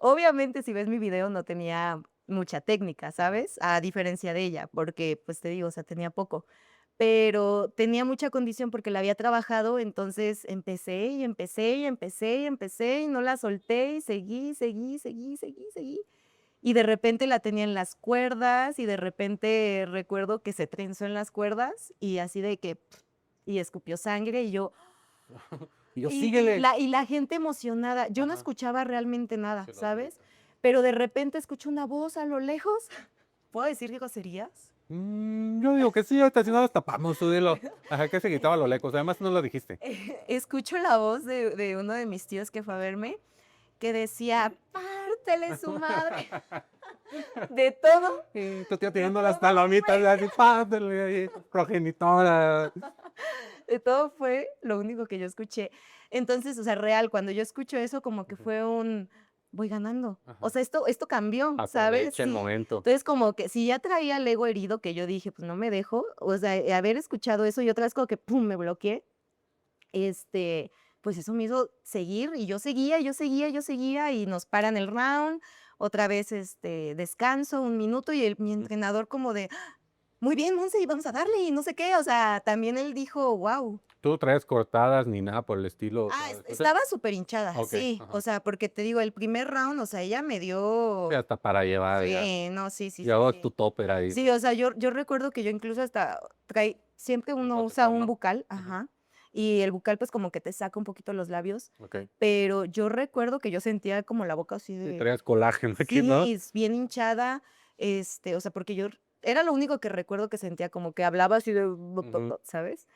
Obviamente, si ves mi video, no tenía mucha técnica, ¿sabes? A diferencia de ella, porque, pues te digo, o sea, tenía poco. Pero tenía mucha condición porque la había trabajado, entonces empecé y empecé y empecé y empecé y no la solté y seguí, seguí, seguí, seguí, seguí. Y de repente la tenía en las cuerdas y de repente recuerdo que se trenzó en las cuerdas y así de que y escupió sangre y yo Y yo, y síguele. la gente emocionada. Yo no Ajá. escuchaba realmente nada, Sí, lo ¿sabes? grita. Pero de repente escucho una voz a lo lejos. ¿Puedo decir groserías? Yo digo que sí, ahorita si no las tapamos, tú dilo. Ajá, que se gritaba a lo lejos, además no lo dijiste. Escucho la voz de uno de mis tíos que fue a verme que decía: "Pártele su madre". De todo. Y tu tío De tirando las todo palomitas, así, pásale ahí, progenitora. De todo fue lo único que yo escuché. Entonces, o sea, real, cuando yo escucho eso, como que Ujú. fue un voy ganando. O Ajá. sea, esto cambió, ¿sabes? Aprovecha el Sí. momento. Entonces, como que si ya traía el ego herido, que yo dije, pues no me dejo, o sea, haber escuchado eso y otra vez como que pum, me bloqueé. Pues eso me hizo seguir y yo seguía, yo seguía, yo seguía y nos paran el round, otra vez descanso, 1 minuto y mi Ujú. entrenador como de muy bien, Monse, y vamos a darle, y no sé qué, o sea, también él dijo: "Guau". Tú no traías cortadas ni nada por el estilo, o sea, Estaba súper hinchada, ok, sí, ajá. o sea, porque te digo, el primer round, o sea, ella me Sí, dio hasta para llevar ya. sí, no, sí, sí, sí, Llevabas tu sí. topper ahí. Sí, o sea, yo recuerdo que yo incluso hasta siempre El uno usa protector, un ¿no? bucal, Ujú. ajá, y el bucal, pues, como que te saca un poquito los labios, Ok. pero yo recuerdo que yo sentía como la boca así Sí, de traías colágeno aquí, sí, ¿no? bien hinchada, o sea, porque yo era lo único que recuerdo que sentía, como que hablaba así de, Ujú. ¿sabes?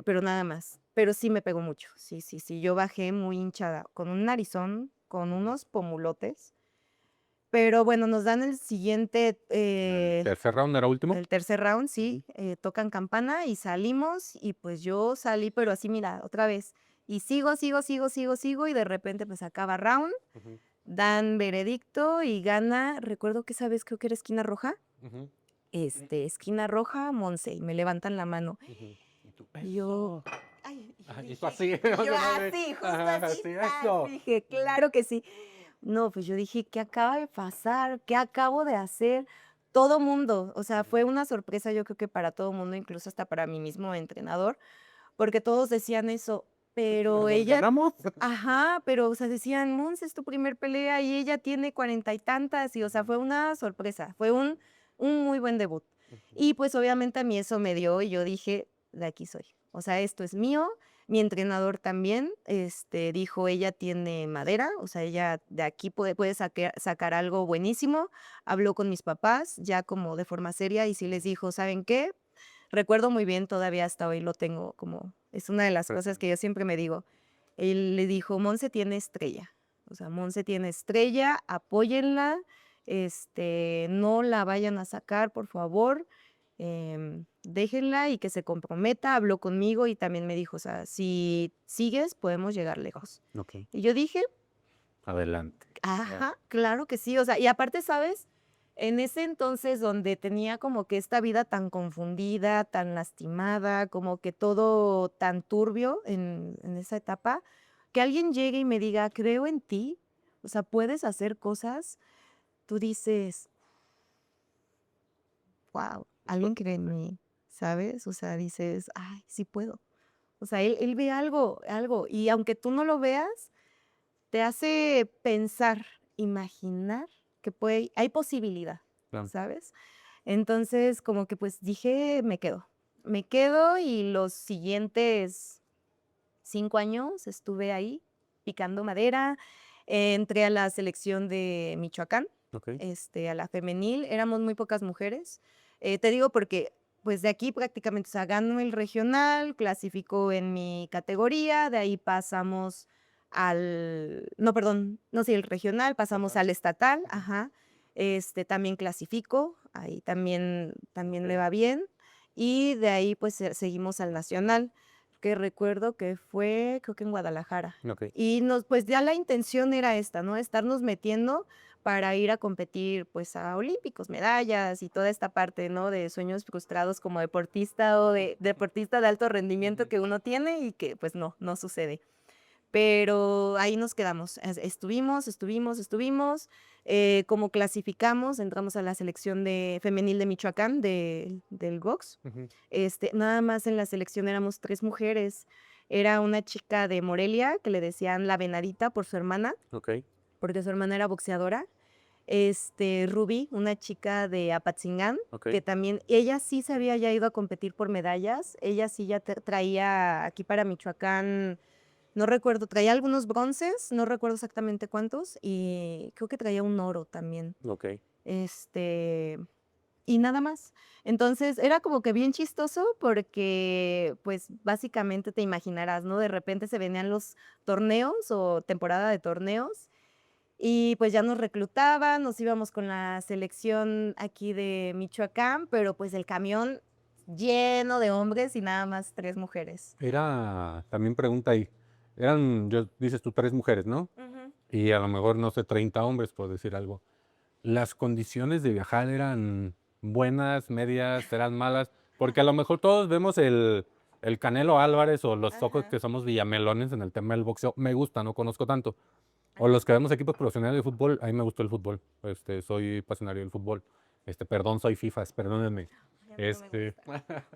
Pero nada más. Pero sí me pegó mucho. Sí, sí, sí. Yo bajé muy hinchada, con un narizón, con Ujú. unos pomulotes. Pero bueno, nos dan el siguiente, El tercer round era último. el tercer round, Ujú. sí. Tocan campana y salimos. Y pues yo salí, pero así, mira, otra vez. Y sigo, sigo, sigo, sigo, sigo. Y de repente, pues acaba round. Ujú. Dan veredicto y gana. Recuerdo que esa vez creo que era esquina roja. Ujú. Esquina roja, Monse. Y me levantan la mano. Ujú. Y tú, Y yo, eso. ay, y yo Ajá, y tú dije, así, y yo emocionado, así, justo ajá, así, así, ¡tas! eso. Dije, Ujú. claro que sí. No, pues yo dije, ¿qué acaba de pasar? ¿Qué acabo de hacer? Todo mundo, o sea, Ujú. fue una sorpresa, yo creo que para todo mundo, incluso hasta para mi mismo entrenador, porque todos decían eso, pero Perdón, ella, ¿ganamos? ajá, pero, o sea, decían, Mons, es tu primer pelea y ella tiene 40 y tantas, y, o sea, Ujú. fue una sorpresa, fue un muy buen debut. Ujú. Y pues obviamente a mí eso me dio y yo dije, de aquí soy. O sea, esto es mío, Mi entrenador también, dijo, ella tiene madera, o sea, ella de aquí puede sacar algo buenísimo. Habló con mis papás ya como de forma seria y sí les dijo, ¿saben qué? Recuerdo muy bien, todavía hasta hoy lo tengo como, es una de las cosas que yo siempre me digo. Él le dijo, Monse tiene estrella, o sea, Monse tiene estrella, apóyenla, no la vayan a sacar, por favor, déjenla y que se comprometa. Habló conmigo y también me dijo, o sea, si sigues, podemos llegar lejos. Ok. Y yo dije, Adelante. ajá, claro que sí, o sea, y aparte, ¿sabes? En ese entonces donde tenía como que esta vida tan confundida, tan lastimada, como que todo tan turbio en esa etapa, que alguien llegue y me diga, creo en ti, o sea, puedes hacer cosas, tú dices, wow, alguien cree en mí, ¿sabes? O sea, dices, ay, sí puedo. O sea, él ve algo, y aunque tú no lo veas, te hace pensar, imaginar que hay posibilidad, Claro. ¿sabes? Entonces, como que pues dije, me quedo y los siguientes 5 años estuve ahí picando madera, entré a la selección de Michoacán, Ok. a la femenil, éramos muy pocas mujeres. Te digo porque pues de aquí prácticamente, o sea, gano el regional, clasifico en mi categoría, de ahí pasamos no, perdón, no, sí, el regional, pasamos al estatal, ajá, también clasifico, ahí también me va bien, y de ahí pues seguimos al nacional, que recuerdo que fue, creo que en Guadalajara. Ok. Y pues ya la intención era esta, ¿no? Estarnos metiendo para ir a competir, pues, a olímpicos, medallas y toda esta parte, ¿no? De sueños frustrados como deportista o de deportista de alto rendimiento que uno tiene y que, pues, no sucede. Pero ahí nos quedamos. Estuvimos. Como clasificamos, entramos a la selección femenil de Michoacán, del box. Ujú. Nada más en la selección éramos 3 mujeres. Era una chica de Morelia, que le decían la Venadita por su hermana, Ok. porque su hermana era boxeadora. Ruby, una chica de Apatzingán, Ok. que también, ella sí se había ya ido a competir por medallas. Ella sí ya traía aquí para Michoacán, no recuerdo, traía algunos bronces, no recuerdo exactamente cuántos, y creo que traía un oro también. Ok. Y nada más. Entonces, era como que bien chistoso porque, pues, básicamente te imaginarás, ¿no? De repente se venían los torneos o temporada de torneos y pues ya nos reclutaban, nos íbamos con la selección aquí de Michoacán, pero pues el camión lleno de hombres y nada más 3 mujeres. Era, también pregunta ahí, dices tú 3 mujeres, ¿no? Ujú. Y a lo mejor, no sé, 30 hombres, por decir algo. ¿Las condiciones de viajar eran buenas, medias, eran malas? Porque a lo mejor todos vemos el Canelo Álvarez o los ojos Ajá. que somos villamelones en el tema del boxeo. Me gusta, no conozco tanto. O los que vemos equipos profesionales de fútbol, a mí me gustó el fútbol. Soy pasionario del fútbol. Perdón, soy FIFAs, perdónenme. Ay, a mí no me Este, gusta.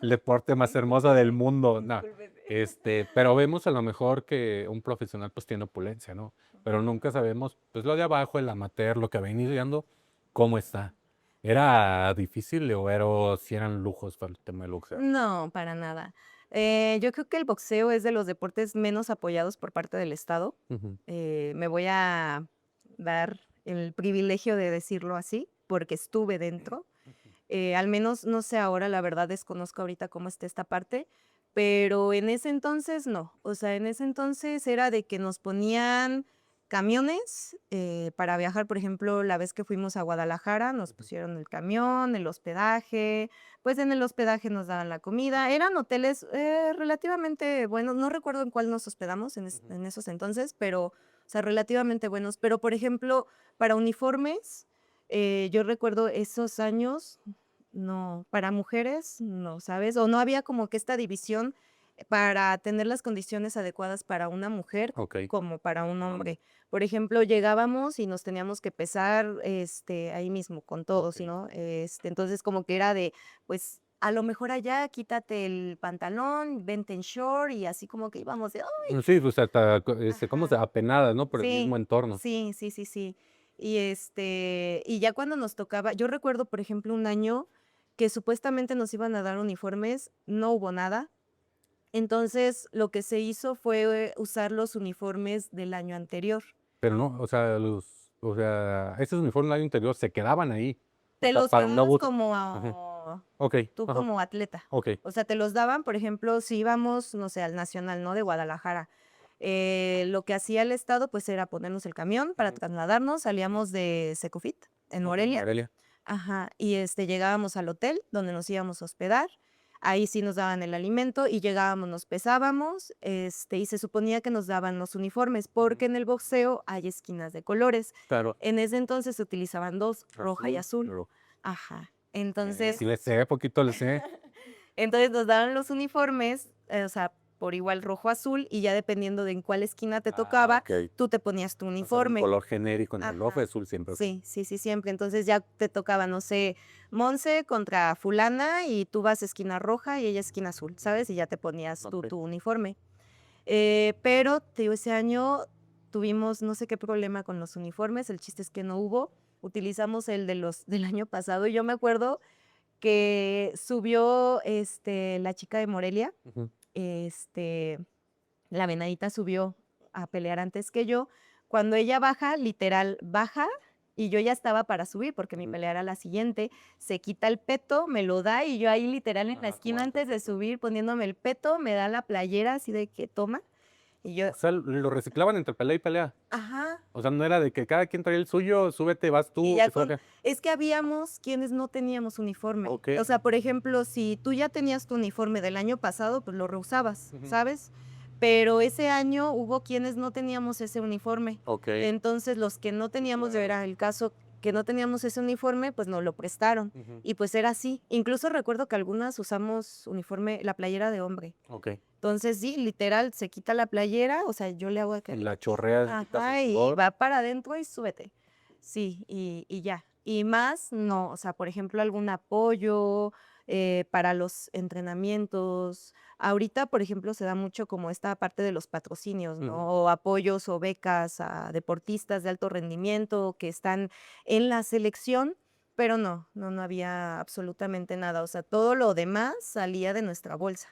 el deporte más hermoso del Discúlpeme, mundo. No. discúlpeme. Pero vemos a lo mejor que un profesional pues tiene opulencia, ¿no? Pero nunca sabemos, pues lo de abajo, el amateur, lo que va iniciando, cómo está. ¿Era difícil o si eran lujos para el tema del boxeo? No, para nada. Yo creo que el boxeo es de los deportes menos apoyados por parte del Estado. Ujú. Me voy a dar el privilegio de decirlo así, porque estuve dentro. Al menos, no sé ahora, la verdad desconozco ahorita cómo está esta parte, pero en ese entonces no. O sea, en ese entonces era de que nos ponían camiones para viajar. Por ejemplo, la vez que fuimos a Guadalajara, nos pusieron el camión, el hospedaje, pues en el hospedaje nos daban la comida. Eran hoteles relativamente buenos, no recuerdo en cuál nos hospedamos en esos entonces, pero, o sea, relativamente buenos. Pero, por ejemplo, para uniformes, yo recuerdo esos años, no, para mujeres, no, ¿sabes? O no había como que esta división para tener las condiciones adecuadas para una mujer Ok. como para un hombre. Por ejemplo, llegábamos y nos teníamos que pesar, ahí mismo con todos, Ok. ¿no? Entonces como que era de, pues, a lo mejor allá quítate el pantalón, vente en short y así como que íbamos de, "Ay". Sí, pues hasta, ¿cómo se Ajá. apenadas, ¿no? Por el mismo Sí, entorno. sí. Y ya cuando nos tocaba, yo recuerdo, por ejemplo, un año que supuestamente nos iban a dar uniformes, no hubo nada. Entonces, lo que se hizo fue usar los uniformes del año anterior. Pero no, o sea, esos uniformes del año anterior se quedaban ahí. O Te sea, los para no dabas bot como ajá, a okey, tú ajá, como atleta. okey, O sea, te los daban, por ejemplo, si íbamos, no sé, al Nacional, ¿no?, de Guadalajara. Lo que hacía el Estado, pues, era ponernos el camión para ujú, trasladarnos. Salíamos de Secofit, en okey, Morelia. Morelia, Ajá, y, llegábamos al hotel donde nos íbamos a hospedar. Ahí sí nos daban el alimento y llegábamos, nos pesábamos, y se suponía que nos daban los uniformes, ujú, porque en el boxeo hay esquinas de colores. claro, En ese entonces se utilizaban 2, roja y azul, azul. claro. Ajá. Entonces Sí le sé, poquito le sé. entonces nos daban los uniformes, o sea, por igual rojo, azul, y ya dependiendo de en cuál esquina te Ah, tocaba, okey. tú te ponías tu O sea, era un uniforme. color genérico entre el rojo y Ajá. azul siempre, okey. Sí, sí, sí, siempre. Entonces ya te tocaba, no sé, Monse contra fulana y tú vas esquina roja y ella esquina azul, ¿sabes? Y ya te ponías tú Okey. tu uniforme. Pero te digo, ese año tuvimos no sé qué problema con los uniformes, el chiste es que no hubo. Utilizamos el de los del año pasado y yo me acuerdo que subió, la chica de Morelia, Ujú. este, la venadita subió a pelear antes que yo. Cuando ella baja, literal, baja y yo ya estaba para subir porque mi Ujú. pelea era la siguiente. Se quita el peto, me lo da y yo ahí literal en la Ah, esquina guau, antes de perfecto. subir poniéndome el peto, me da la playera así de que toma y yo, O sea, lo reciclaban entre pelea y pelea. ajá. O sea, no era de que cada quien traía el suyo, súbete, vas Y tú, ya que se con baje. es que habíamos quienes no teníamos uniforme. Okey. O sea, por ejemplo, si tú ya tenías tu uniforme del año pasado, pues lo reusabas, Ujú. ¿sabes? Pero ese año hubo quienes no teníamos ese uniforme. Okey. Entonces, los que no Sí, teníamos, claro. era el caso que no teníamos ese uniforme, pues nos lo prestaron. Ujú. Y pues era así. Incluso recuerdo que algunas usamos uniforme, la playera de hombre. Okey. Entonces, sí, literal, se quita la playera, o sea, yo le hago acá Y la chorreas, quitas el ajá, y sudor. va para adentro y súbete. Sí, y ya. Y más, no, o sea, por ejemplo, algún apoyo, para los entrenamientos. Ahorita, por ejemplo, se da mucho como esta parte de los patrocinios, Ujú. ¿no? O apoyos o becas a deportistas de alto rendimiento que están en la selección, pero no había absolutamente nada. O sea, todo lo demás salía de nuestra bolsa.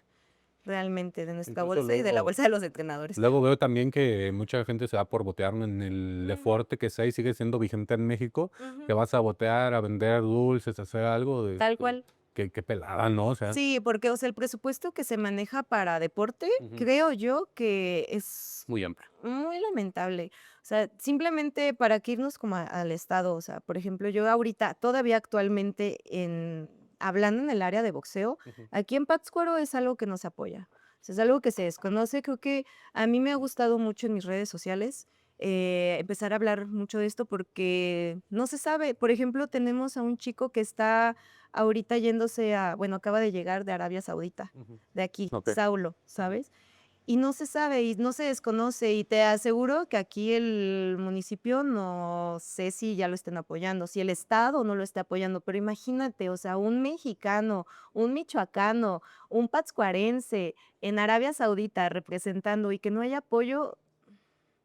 Realmente, de nuestra Incluso bolsa y de la luego bolsa de los entrenadores. luego veo también que mucha gente se va por botear en el Ujú, deporte que sea y sigue siendo vigente en México, que ujú. vas a botear, a vender dulces, a hacer algo de Tal cual. qué pelada, ¿no? O sea, Sí, porque, o sea, el presupuesto que se maneja para deporte, ujú, creo yo que es muy amplio. muy lamentable. O sea, simplemente para que irnos como al estado, o sea, por ejemplo, yo ahorita, todavía actualmente hablando en el área de boxeo, Ujú, aquí en Pátzcuaro es algo que no se apoya. O sea, es algo que se desconoce. Creo que a mí me ha gustado mucho en mis redes sociales empezar a hablar mucho de esto porque no se sabe. Por ejemplo, tenemos a un chico que está ahorita yéndose bueno, acaba de llegar de Arabia Saudita, ujú. de aquí, Okey. Saulo, Ujú. ¿sabes? Y no se sabe y no se desconoce, y te aseguro que aquí el municipio no sé si ya lo estén apoyando, si el estado no lo está apoyando, pero imagínate, o sea, un mexicano, un michoacano, un pátzcuarense en Arabia Saudita representando y que no haya apoyo,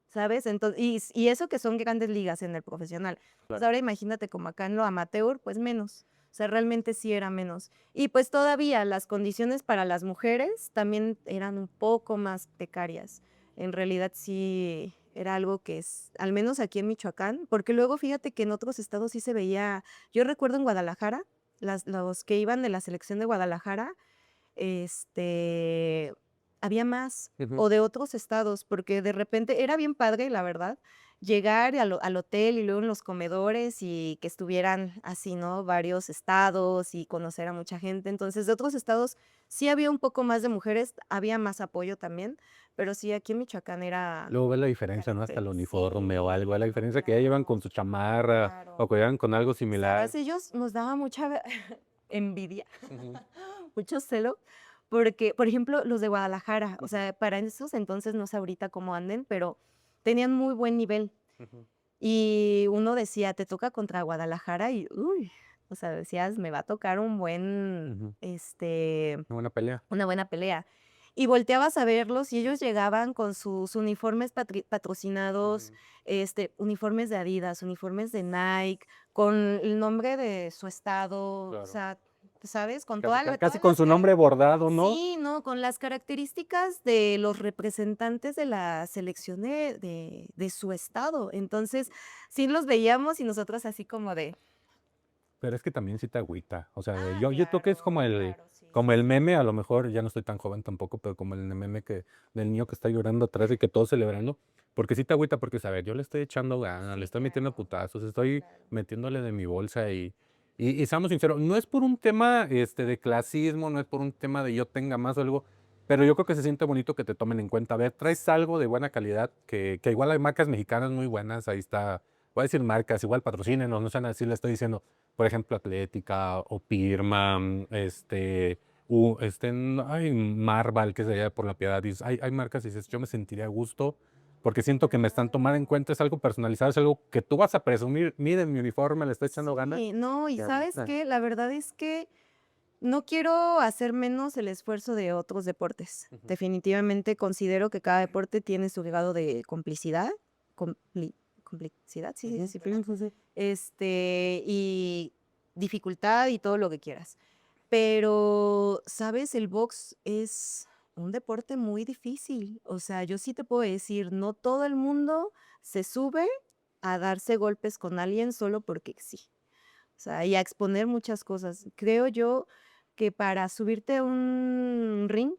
¿sabes? Entonces, y eso que son grandes ligas en el profesional. Pues Claro. ahora imagínate como acá en lo amateur, pues menos. O sea, realmente sí era menos. Y pues todavía las condiciones para las mujeres también eran un poco más precarias. En realidad sí era algo que es, al menos aquí en Michoacán, porque luego fíjate que en otros estados sí se veía, yo recuerdo en Guadalajara, los que iban de la selección de Guadalajara, este, había más, Ujú. o de otros estados, porque de repente era bien padre, la verdad, llegar al hotel y luego en los comedores y que estuvieran así, ¿no? Varios estados y conocer a mucha gente. Entonces, de otros estados sí había un poco más de mujeres, había más apoyo también, pero sí, aquí en Michoacán era Luego ves la diferencia, ¿no? Hasta el diferente. uniforme o algo, la Sí, diferencia que ya llevan claro, con su chamarra o claro. que llevan con algo ¿Sabes? similar. Ellos nos daba mucha envidia, Ujú, mucho celo, porque, por ejemplo, los de Guadalajara, o ujú, sea, para esos entonces, no sé ahorita cómo anden, pero tenían muy buen nivel. ujú, Y uno decía: "Te toca contra Guadalajara", y, uy, o sea, decías: "Me va a tocar un buen, ujú. Una buena pelea. una buena pelea". Y volteabas a verlos, y ellos llegaban con sus uniformes patrocinados, Ujú. uniformes de Adidas, uniformes de Nike, con el nombre de su estado, o Claro. sea, ¿sabes? Con toda Casi todas con las su nombre bordado, ¿no? sí, no, con las características de los representantes de la selección de su estado. Entonces, sí los veíamos y nosotros así como de Pero es que también sí te agüita. O sea, ah, yo creo que es claro, claro, sí, como sí, el sí. meme, a lo mejor ya no estoy tan joven tampoco, pero como el meme del niño que está llorando atrás y que todos celebrando. Porque sí te agüita, porque, a ver, yo le estoy echando ganas, le Sí, estoy metiendo claro, putazos, estoy claro. metiéndole de mi bolsa y seamos sinceros, no es por un tema de clasismo, no es por un tema de yo tenga más o algo, pero yo creo que se siente bonito que te tomen en cuenta. A ver, traes algo de buena calidad, que igual hay marcas mexicanas muy buenas, ahí está, voy a decir marcas, igual patrocínenos, no sean así, le estoy diciendo, por ejemplo, Atlética o Pirma, ay, Marval, que es allá por La Piedad, dices, hay marcas y dices, yo me sentiría a gusto porque siento que me están tomando en cuenta, es algo personalizado, es algo que tú vas a presumir, miren mi uniforme, le estoy echando ganas. Sí, no, y Te ¿sabes agüita. qué? La verdad es que no quiero hacer menos el esfuerzo de otros deportes. Ujú. Definitivamente considero que cada deporte tiene su grado de complicidad, complicidad, sí, sí, Ujú, sí, sí, sí, sí. y dificultad y todo lo que quieras. Pero, ¿sabes? El box es un deporte muy difícil. O sea, yo sí te puedo decir, no todo el mundo se sube a darse golpes con alguien solo porque sí. O sea, y a exponer muchas cosas. Creo yo que para subirte a un ring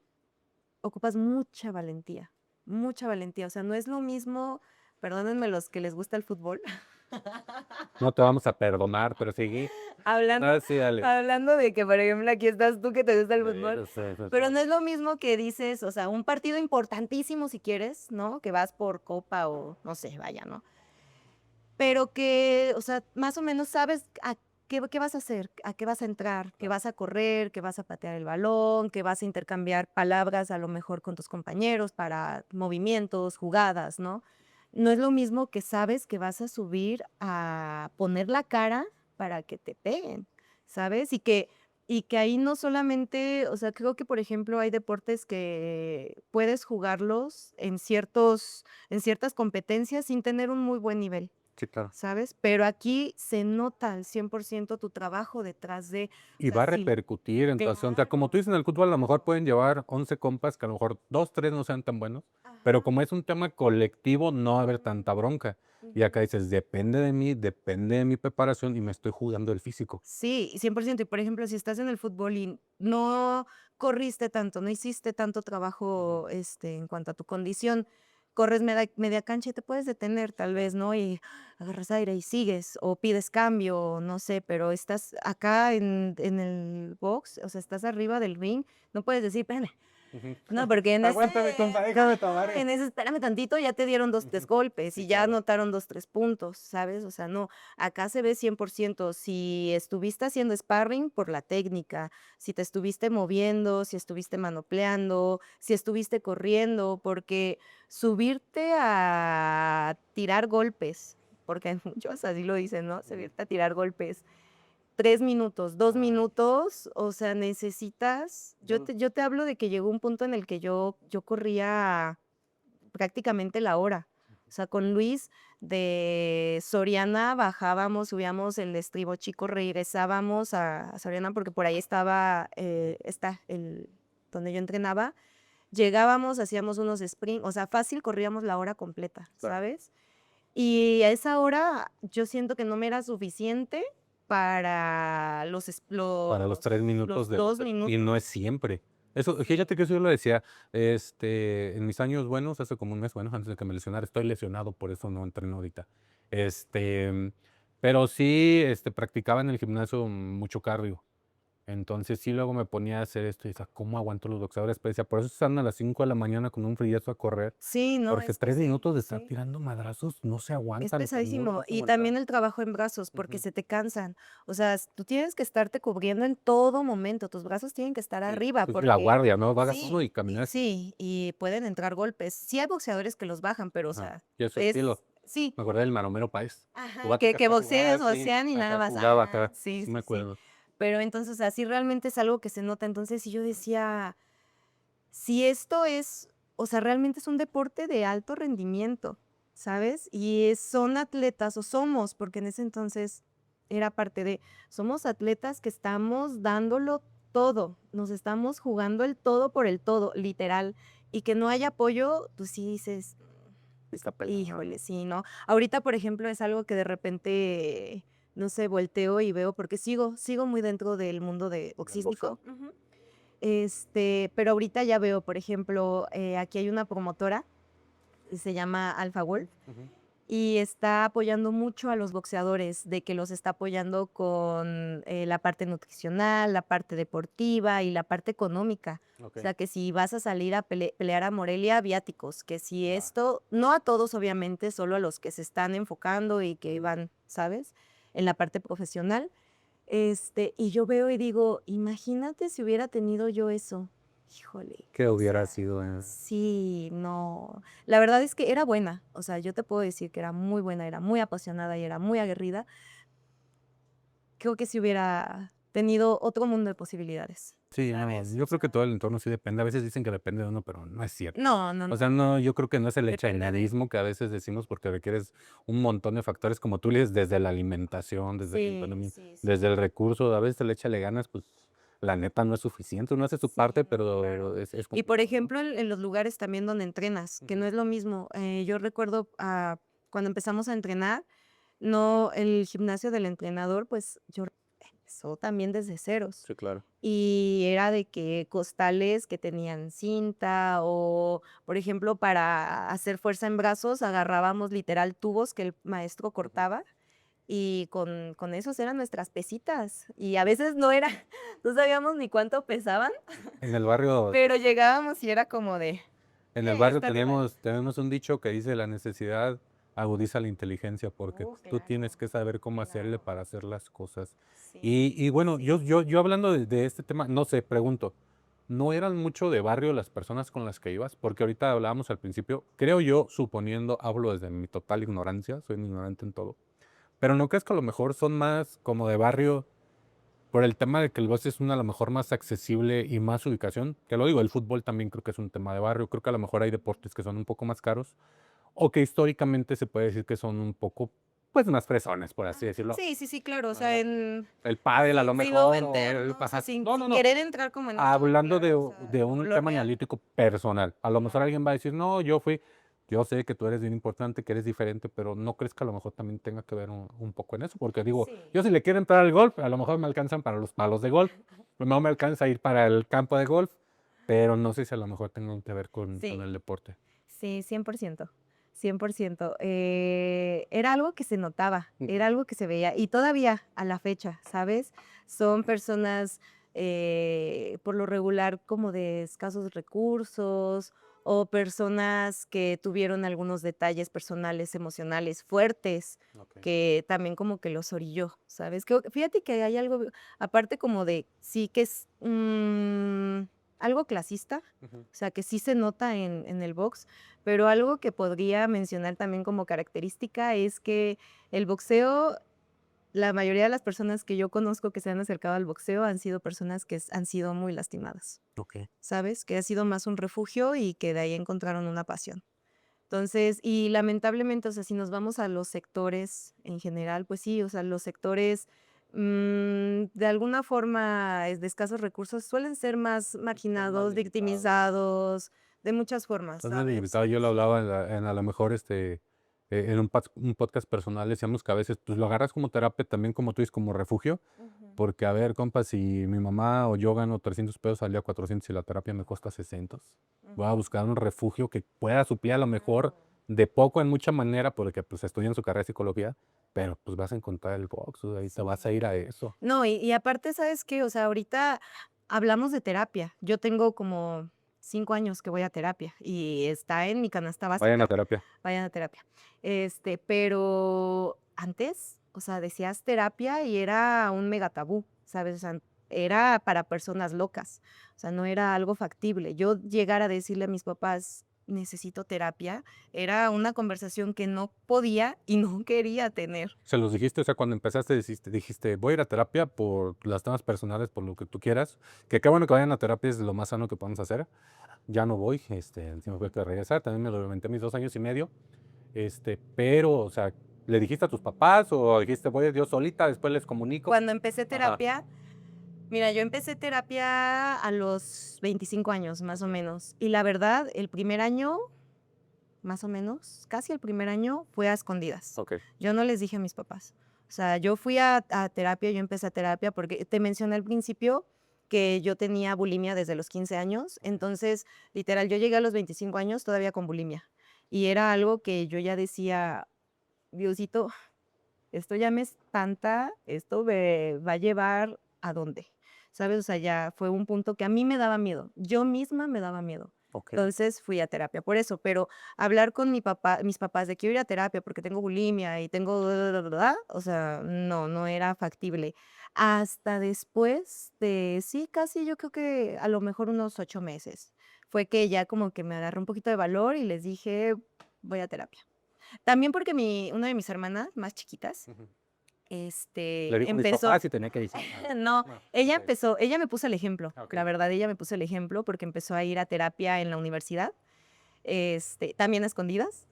ocupas mucha valentía, mucha valentía. O sea, no es lo mismo, perdónenme los que les gusta el fútbol, No te vamos a perdonar, pero seguí. hablando, Ah, sí, dale. hablando de que, por ejemplo, aquí estás tú que te gusta el Sí, fútbol, lo sé, lo pero sé. no es lo mismo que dices, o sea, un partido importantísimo si quieres, ¿no? Que vas por copa o no sé, vaya, ¿no? Pero que, o sea, más o menos sabes a qué vas a hacer, a qué vas a entrar, que Claro. vas a correr, que vas a patear el balón, que vas a intercambiar palabras a lo mejor con tus compañeros para movimientos, jugadas, ¿no? No es lo mismo que sabes que vas a subir a poner la cara para que te peguen, ¿sabes? Y que ahí no solamente, o sea, creo que, por ejemplo, hay deportes que puedes jugarlos en ciertas competencias sin tener un muy buen nivel. Sí, claro. ¿Sabes? Pero aquí se nota al 100% tu trabajo detrás de, o Y sea, va a sí, repercutir, entonces, o sea, como tú claro. dices en el fútbol, a lo mejor pueden llevar 11 compas, que a lo mejor 2 3 no sean tan buenos, pero Ajá. como es un tema colectivo, no va a haber tanta bronca. Y acá Ujú. dices, depende de mi preparación y me estoy jugando el físico. Sí, 100%. Y por ejemplo, si estás en el fútbol y no corriste tanto, no hiciste tanto Ujú. trabajo, en cuanto a tu condición, corres media cancha y te puedes detener tal Claro. vez, ¿no? Y agarras aire y sigues, o pides cambio, o no sé, pero estás acá en el box, o sea, estás arriba del ring, no puedes decir: "Espérame". Ujú. No, porque en ese Aguántame, compa, déjame tomar. ajá, en ese espérame tantito, ya te dieron 2 3 Ujú. golpes Sí, y ya claro. anotaron 2 3 puntos, ¿sabes? O sea, no, acá se ve 100% si estuviste haciendo sparring por la técnica, si te estuviste moviendo, si estuviste manopleando, si estuviste corriendo, porque subirte a tirar golpes, porque muchos así lo dicen, ¿no? Ujú. Subirte a tirar golpes 3 minutos, 2 Ay, minutos, o sea, necesitas no. yo te hablo de que llegó un punto en el que yo corría prácticamente la hora. O sea, con Luis de Soriana bajábamos, subíamos el Estribo Chico, regresábamos a Soriana, porque por ahí estaba, Ujú. está el donde yo entrenaba. Llegábamos, hacíamos unos sprint, o sea, fácil corríamos la hora completa, Claro. ¿sabes? Y a esa hora yo siento que no me era suficiente para Para los 3 minutos los 2 y no minutos. es siempre. Eso, Sí. fíjate que eso yo lo decía, en mis años buenos, hace como un mes, bueno, antes de que me lesionara, estoy lesionado, por eso no entreno ahorita. Este, pero sí, practicaba en el gimnasio mucho cardio. Entonces sí, luego me ponía a hacer esto y decía, ¿cómo aguanto los boxeadores? Pero decía, por eso están a las 5 de la mañana con un frillazo a correr, Sí, no, porque es que 3 sí, minutos de estar sí. tirando madrazos no se Es aguantan, o sea, no lo pesadísimo. vas a Y aguantar. también el trabajo en brazos, porque Ujú. se te cansan. O sea, tú tienes que estarte cubriendo en todo momento. Tus brazos tienen que estar Sí, arriba, pues la porque guardia, ¿no? Bajas uno sí, y caminas. sí, y pueden entrar golpes. Sí hay boxeadores que los bajan, pero, o Ajá. sea, Y a su estilo. es sí. Me acordé del Maromero Páez. Tu Ajá, vato que que hasta boxean, jugaba, sí. boxean y nada Ajá, más. jugaba Ajá, acá. sí, Sí me sí, sí. acuerdo. Pero entonces, así realmente es algo que se nota. Entonces, si yo decía, si esto es, o sea, realmente es un deporte de alto rendimiento, ¿sabes? Y son atletas, o somos, porque en ese entonces era parte de, somos atletas que estamos dándolo todo, nos estamos jugando el todo por el todo, literal, y que no haya apoyo, tú sí dices, Está pelado. híjole, sí, ¿no? Ahorita, por ejemplo, es algo que de repente, no sé, volteo y veo, porque sigo muy dentro del mundo de boxístico. Ujú. Pero ahorita ya veo, por ejemplo, aquí hay una promotora, se llama Alpha Wolf, Ujú. y está apoyando mucho a los boxeadores, de que los está apoyando con la parte nutricional, la parte deportiva y la parte económica. Ok. O sea, que si vas a salir a pelear a Morelia, viáticos, que si Va. esto, no a todos obviamente, solo a los que se están enfocando y que van, ¿sabes? En la parte profesional. Y yo veo y digo, imagínate si hubiera tenido yo eso. Híjole, Que o hubiera sea, sido. sí, no. La verdad es que era buena, o sea, yo te puedo decir que era muy buena, era muy apasionada y era muy aguerrida. Creo que si hubiera tenido otro mundo de posibilidades. Sí, no, ¿Sabes? yo O creo que sea, todo el entorno sí depende. A veces dicen que depende de uno, pero no es cierto. no, no, O sea, no. no, yo creo que no es el Depende de hecho que a veces decimos porque requieres un montón de factores, como tú dices, desde la alimentación, desde la Sí, economía, sí, sí. desde el recurso. A veces el échale ganas, pues la neta no es suficiente. Uno hace su Sí, parte, no, pero claro. es Y por complicado, ¿no? ejemplo, en los lugares también donde entrenas, que no Ujú. es lo mismo. Yo recuerdo cuando empezamos a entrenar, no, el gimnasio del entrenador, pues yo empezó también desde ceros. Sí, claro. Y era de que costales que tenían cinta o, por ejemplo, para hacer fuerza en brazos, agarrábamos literal tubos que el maestro Ujú. cortaba y con esos eran nuestras pesitas. Y a veces no era, no sabíamos ni cuánto pesaban, En el barrio, pero llegábamos y era como de, en el barrio está rica. tenemos un dicho que dice la necesidad agudiza la inteligencia, porque tú tienes Claro, que saber cómo hacerle claro. para hacer las cosas. Sí, Y bueno, sí. yo hablando de este tema, no sé, pregunto, ¿no eran mucho de barrio las personas con las que ibas? Porque ahorita hablábamos al principio, creo yo, suponiendo, hablo desde mi total ignorancia, soy un ignorante en todo, pero ¿no crees que a lo mejor son más como de barrio por el tema de que el box es una a lo mejor más accesible y más ubicación? Que lo digo, el fútbol también creo que es un tema de barrio, creo que a lo mejor hay deportes que son un poco más caros o que históricamente se puede decir que son un poco, pues, más fresones, por así decirlo. Sí, sí, sí, claro. O sea, ¿Verdad? El pádel a lo sin no mejor, o vender, el ¿no? O sea, ajá. sin, No, no, sin no. querer entrar como en eso, Hablando claro, o sea, de un lo tema real. analítico personal. A lo mejor Claro. alguien va a decir, no, yo fui, yo sé que tú eres bien importante, que eres diferente, pero ¿no crees que a lo mejor también tenga que ver un poco en eso? Porque digo, Sí. yo si le quiero entrar al golf, a lo mejor me alcanzan para los palos de golf, no me alcanza a ir para el campo de golf, pero no sé si a lo mejor tenga que ver con el Sí, deporte. sí, 100%, 100%. Era algo que se notaba, Ujú. era algo que se veía y todavía a la fecha, ¿sabes? Son personas por lo regular como de escasos recursos o personas que tuvieron algunos detalles personales, emocionales fuertes Ok. que también como que los orilló, ¿sabes? Que, fíjate que hay algo, aparte como de, sí que es algo clasista, Ujú. o sea, que sí se nota en el box, pero algo que podría mencionar también como característica es que el boxeo, la mayoría de las personas que yo conozco que se han acercado al boxeo han sido personas que han sido muy lastimadas, Ok. ¿sabes? Que ha sido más un refugio y que de ahí encontraron una pasión. Entonces, y lamentablemente, o sea, si nos vamos a los sectores en general, pues sí, o sea, los sectores de alguna forma de escasos recursos suelen ser más Son más marginados, limitados. victimizados, de muchas formas, Entonces, ¿sabes? limitado, yo lo hablaba en a lo mejor en un podcast personal, decíamos que a veces pues lo agarras como terapia también, como tú dices, como refugio, Ujú. porque a ver, compa, si mi mamá o yo gano 300 pesos al día, 400 y la terapia me cuesta 600, voy a Ujú. buscar un refugio que pueda suplir a lo mejor Claro. de poco en mucha manera, porque pues estudian su carrera de psicología, pero pues vas a encontrar el box, o sea, ahí te vas a ir a Sí. eso. No, y aparte, ¿sabes qué? O sea, ahorita hablamos de terapia. Yo tengo como 5 años que voy a terapia y está en mi canasta Vayan a básica. terapia. Vayan a terapia. Pero antes, o sea, decías terapia y era un mega tabú, ¿sabes? O sea, era para personas locas, o sea, no era algo factible. Yo llegar a decirle a mis papás, necesito terapia, era una conversación que no podía y no quería tener. Se los dijiste, o sea, cuando empezaste dijiste, voy a ir a terapia por las temas personales, por lo que tú quieras, que qué bueno que vayan a terapia, es lo más sano que podemos hacer. Ya no voy, sí me tuve que regresar, también me lo inventé mis 2 años y medio, pero, o sea, ¿Le dijiste a tus papás o dijiste voy yo solita, después les comunico? Cuando empecé Ajá. terapia, mira, yo empecé terapia a los 25 años, más o menos. Y la verdad, el primer año, más o menos, casi el primer año, fue a escondidas. Ok. Yo no les dije a mis papás. O sea, yo fui a terapia, yo empecé a terapia porque te mencioné al principio que yo tenía bulimia desde los 15 años. Entonces, literal, yo llegué a los 25 años todavía con bulimia. Y era algo que yo ya decía, Diosito, esto ya me espanta, esto me va a llevar a dónde, ¿sabes? O sea, ya fue un punto que a mí me daba miedo, yo misma me daba miedo. Ok. Entonces fui a terapia por eso, pero hablar con mis papás de quiero ir a terapia porque tengo bulimia y tengo, o sea, no, no era factible. Hasta después de, sí, casi yo creo que a lo mejor unos 8 meses, fue que ya como que me agarré un poquito de valor y les dije, voy a terapia. También porque una de mis hermanas más chiquitas, Ujú. Le dijo a mis empezó, papás y tenía que decir. no, No, ella ok. empezó, ella me puso el ejemplo, Ok. la verdad, ella me puso el ejemplo porque empezó a ir a terapia en la universidad, también a escondidas,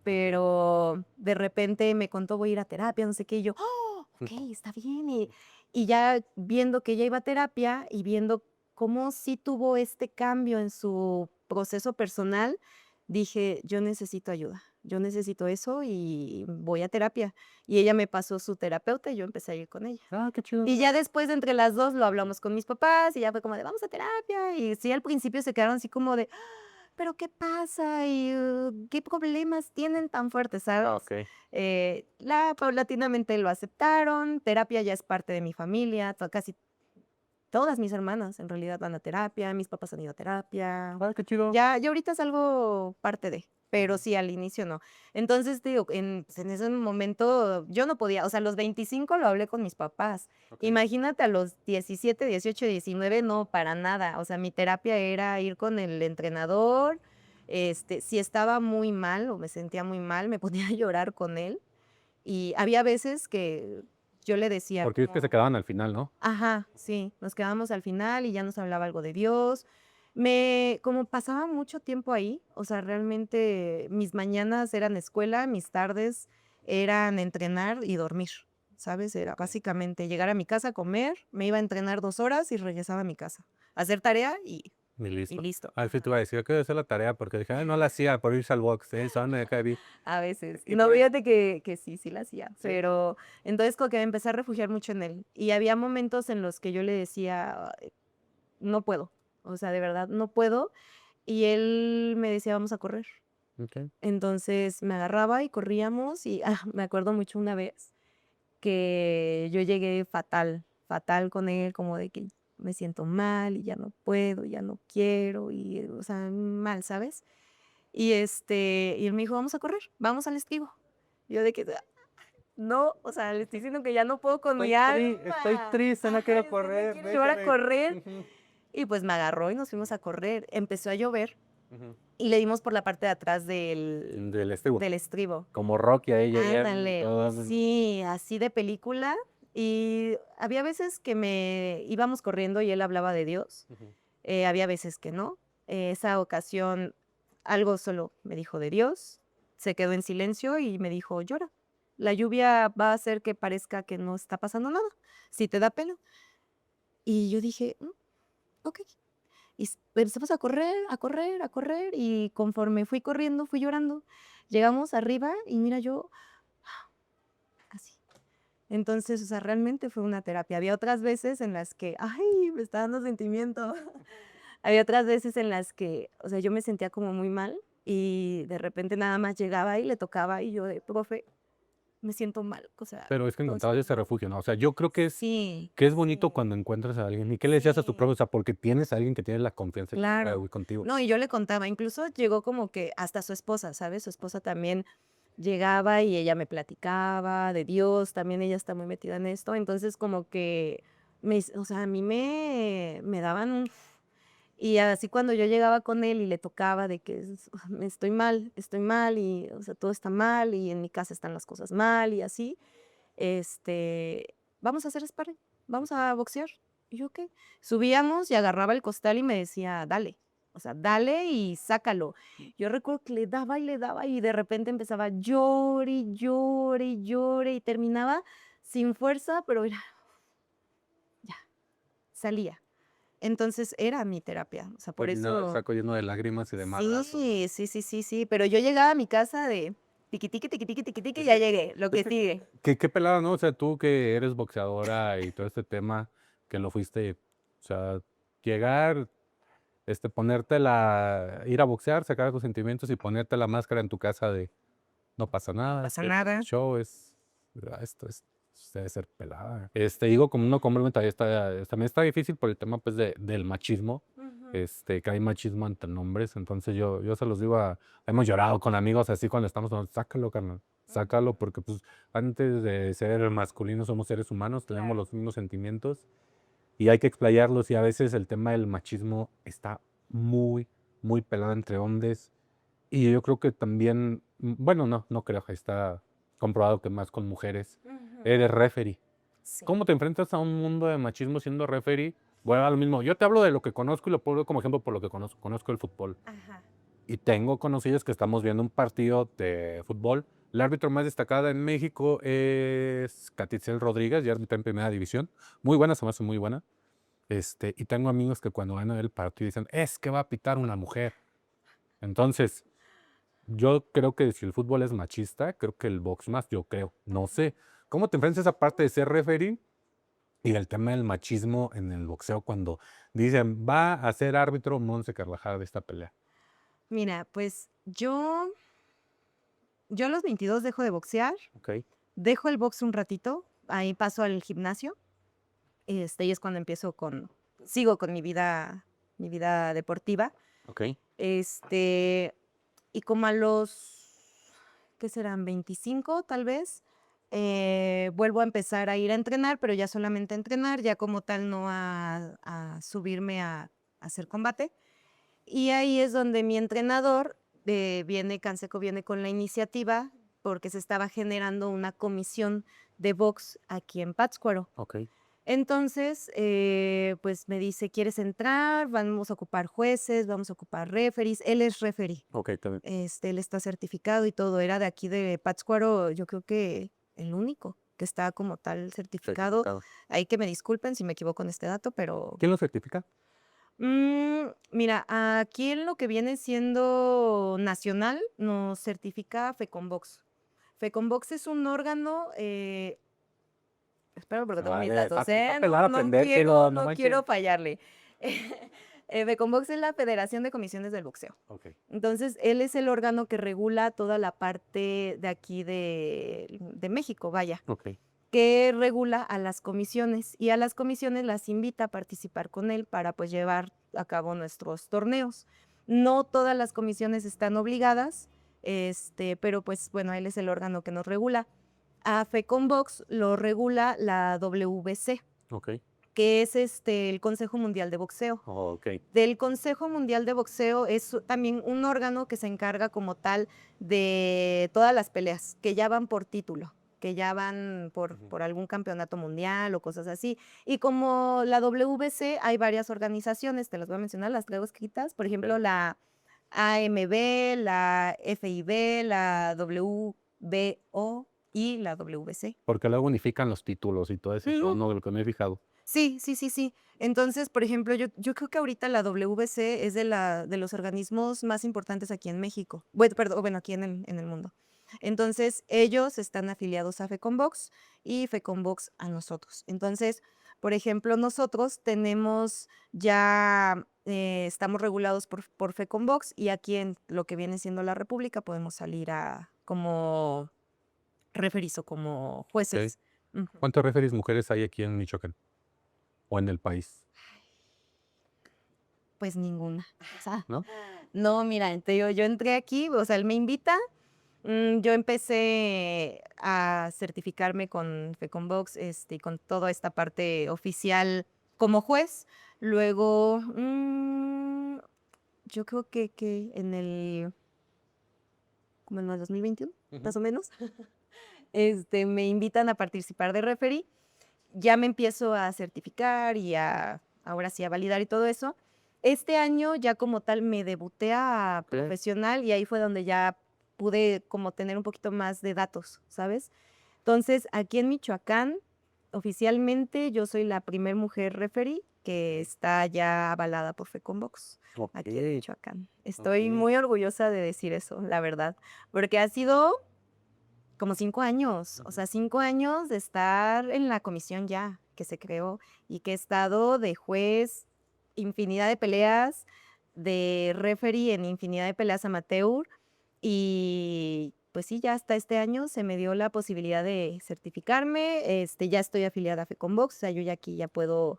pero de repente me contó, voy a ir a terapia, no sé qué, y yo, oh, ok, está bien, y ya viendo que ella iba a terapia y viendo cómo sí tuvo este cambio en su proceso personal, dije, yo necesito ayuda, yo necesito eso y voy a terapia. Y ella me pasó su terapeuta y yo empecé a ir con ella. Ah, qué chido. Y ya después, entre las dos, lo hablamos con mis papás y ya fue como de, vamos a terapia. Y sí, al principio se quedaron así como de, pero ¿qué pasa? ¿Y qué problemas tienen tan fuertes, Ah, sabes? ok. Paulatinamente lo aceptaron, terapia ya es parte de mi familia, casi todas mis hermanas en realidad van a terapia, mis papás han ido a terapia. Ah, qué chido. Ya ahorita es algo parte de, pero sí, al inicio no. Entonces, te digo, pues, en ese momento yo no podía, o sea, a los 25 lo hablé con mis papás. Ok. Imagínate a los 17, 18, 19, no, para nada. O sea, mi terapia era ir con el entrenador. Si estaba muy mal o me sentía muy mal, me ponía a llorar con él. Y había veces que yo le decía Porque es que se como, quedaban al final, ¿no? ajá, sí, nos quedamos al final y ya nos hablaba algo de Dios. Como pasaba mucho tiempo ahí, o sea, realmente mis mañanas eran escuela, mis tardes eran entrenar y dormir, ¿sabes? Era básicamente llegar a mi casa, comer, me iba a entrenar 2 horas y regresaba a mi casa, hacer tarea Y y listo. listo. Ah, sí te iba a decir, yo quiero hacer la tarea porque dije, ay, no la hacía por irse al box, son de acá vi. A veces. Y No, por ahí. fíjate que sí la hacía, Sí. pero entonces como que me empecé a refugiar mucho en él. Y había momentos en los que yo le decía, no puedo, o sea, de verdad, no puedo. Y él me decía, vamos a correr. Ok. Entonces me agarraba y corríamos y me acuerdo mucho una vez que yo llegué fatal, fatal con él, como de que me siento mal y ya no puedo, ya no quiero y, o sea, mal, ¿sabes? Y él me dijo, vamos a correr, vamos al estribo. Yo de que, no, o sea, le estoy diciendo que ya no puedo con mi alma. Estoy triste, no quiero Es que me correr, quiero llevar a déjame. correr. Ujú, Y pues me agarró y nos fuimos a correr. Empezó a llover ujú. y le dimos por la parte de atrás del, Del estribo. del estribo. Como Rocky ahí llegando y Ándale, todo. sí, así de película. Y había veces que íbamos corriendo y él hablaba de Dios. Ujú. Había veces que no. Esa ocasión algo solo me dijo de Dios. Se quedó en silencio y me dijo, llora. La lluvia va a hacer que parezca que no está pasando nada. Si te da pena. Y yo dije, ok. Y empezamos a correr, a correr, a correr, y conforme fui corriendo, fui llorando. Llegamos arriba y mira, yo así. Entonces, o sea, realmente fue una terapia. Había otras veces en las que, ay, me está dando sentimiento. Había otras veces en las que, o sea, yo me sentía como muy mal y de repente nada más llegaba y le tocaba y yo de, profe, me siento mal. O sea, Pero es que todo está encontrabas ese mal. refugio, ¿no? O sea, yo creo Sí, que es bonito sí, cuando encuentras a alguien. ¿Y qué le decías a tu sí. profe? O sea, porque tienes a alguien que tiene la confianza Claro. contigo. No, y yo le contaba, incluso llegó como que hasta su esposa, ¿sabes? Su esposa también llegaba y ella me platicaba de Dios, también ella está muy metida en esto, entonces como que, o sea, a mí me daban y así cuando yo llegaba con él y le tocaba de que estoy mal y, o sea, todo está mal y en mi casa están las cosas mal y así, vamos a hacer sparring, vamos a boxear. Y yo, ¿qué? Subíamos y agarraba el costal y me decía, dale. O sea, dale y sácalo. Yo recuerdo que le daba y de repente empezaba llore, llore, llore y terminaba sin fuerza, pero era, ya, salía. Entonces era mi terapia. O sea, por eso. Saco lleno de lágrimas y de madrazos. Sí, sí, sí, sí, sí. Pero yo llegaba a mi casa de tiqui, tiqui, tiqui, tiqui, tiqui, tiqui, ya llegué. Lo que Es que sigue. qué pelada, ¿no? O sea, tú que eres boxeadora y todo este tema, que lo fuiste, o sea, llegar, ir a boxear, sacar tus sentimientos y ponerte la máscara en tu casa de no pasa No nada, pasa esto es un nada. show, esto es, debe ser pelada. Digo, como uno como también está difícil por el tema, pues, del machismo, que hay machismo entre hombres, entonces yo se los digo hemos llorado con amigos así cuando estamos, sácalo, carnal, sácalo, porque, pues, antes de ser masculinos somos seres humanos, tenemos Claro. los mismos sentimientos y hay que explayarlos y a veces el tema del machismo está muy, muy pelado entre hombres y yo creo que también, bueno, no creo, está comprobado que más con mujeres. Eres referee. Sí. ¿Cómo te enfrentas a un mundo de machismo siendo referee? Bueno, a lo mismo, yo te hablo de lo que conozco y lo pongo como ejemplo por lo que conozco. Conozco el fútbol. Ajá. Y tengo conocidos que estamos viendo un partido de fútbol. El árbitro más destacada en México es Catitzel Rodríguez, ya árbitra en primera división. Muy buena, se me hace muy buena. Y tengo amigos que cuando van a ver el partido dicen, es que va a pitar una mujer. Entonces, yo creo que si el fútbol es machista, creo que el box más, yo creo, no sé. ¿Cómo te enfrentas a esa parte de ser referee y el tema del machismo en el boxeo cuando dicen, va a ser árbitro Monse Carvajal de esta pelea? Mira, pues yo a los 22 dejo de boxear, Ok, dejo el box un ratito, ahí paso al gimnasio, y es cuando sigo con mi vida deportiva, ok, y como a los, ¿qué serán? 25 tal vez, vuelvo a empezar a ir a entrenar, pero ya solamente a entrenar, ya como tal no a subirme a hacer combate. Y ahí es donde mi entrenador Canseco viene con la iniciativa porque se estaba generando una comisión de box aquí en Pátzcuaro. ok, Entonces, pues me dice, ¿quieres entrar? Vamos a ocupar jueces, vamos a ocupar referees. Él es referee, ok, también. él está certificado y todo. Era de aquí de Pátzcuaro, yo creo que el único que está como tal certificado. Ahí que me disculpen si me equivoco en este dato, pero ¿Quién lo certifica? Mira, aquí en lo que viene siendo nacional nos certifica FECONVOX. FECONVOX es un órgano, espero porque tengo mis Vale, datos, está No, pelada no aprendértelo, quiero, no no manches. quiero fallarle. FECONVOX es la Federación de Comisiones del Boxeo. Ok, Entonces, él es el órgano que regula toda la parte de aquí de México, vaya, ok, que regula a las comisiones y a las comisiones las invita a participar con él para pues llevar a cabo nuestros torneos. No todas las comisiones están obligadas, pero pues bueno, él es el órgano que nos regula. A FECONVOX lo regula la WBC, ok, que es el Consejo Mundial de Boxeo. ok. Del Consejo Mundial de Boxeo es también un órgano que se encarga como tal de todas las peleas que ya van por título, que ya van por algún campeonato mundial o cosas así. Y como la WBC hay varias organizaciones, te las voy a mencionar, las traigo escritas, por ejemplo, la AMB, la FIB, la WBO y la WBC. Porque luego unifican los títulos y todo ese show, Ujú. no, de lo que me he fijado. Sí, sí, sí, sí. Entonces, por ejemplo, yo creo que ahorita la WBC es de los organismos más importantes aquí en México. Bueno, perdón, bueno, aquí en el mundo. Entonces, ellos están afiliados a FECONVOX y FECONVOX a nosotros. Entonces, por ejemplo, nosotros tenemos ya, estamos regulados por FECONVOX y aquí en lo que viene siendo la República podemos salir como referees o como jueces. Ujú. ¿Cuántas referees mujeres hay aquí en Michoacán? ¿O en el país? Pues ninguna. O sea, ¿No? no, mira, te digo, yo entré aquí, o sea, él me invita, yo empecé a certificarme con FECONVOX, y con toda esta parte oficial como juez. Luego, yo creo que como en el 2021, más o menos, me invitan a participar de referee. Ya me empiezo a certificar y ahora sí, a validar y todo eso. Este año ya como tal me debuté a Ok. profesional y ahí fue donde ya pude como tener un poquito más de datos, ¿sabes? Entonces, aquí en Michoacán, oficialmente yo soy la primer mujer referee que está ya avalada por FECOMBOX aquí en Ok, Michoacán. Estoy ok. muy orgullosa de decir eso, la verdad, porque ha sido como 5 años, o Ujú. sea, 5 años de estar en la comisión ya que se creó y que he estado de juez infinidad de peleas, de referee en infinidad de peleas amateur y pues sí, ya hasta este año se me dio la posibilidad de certificarme, ya estoy afiliada a FECOMBOX, o sea, yo ya aquí ya puedo,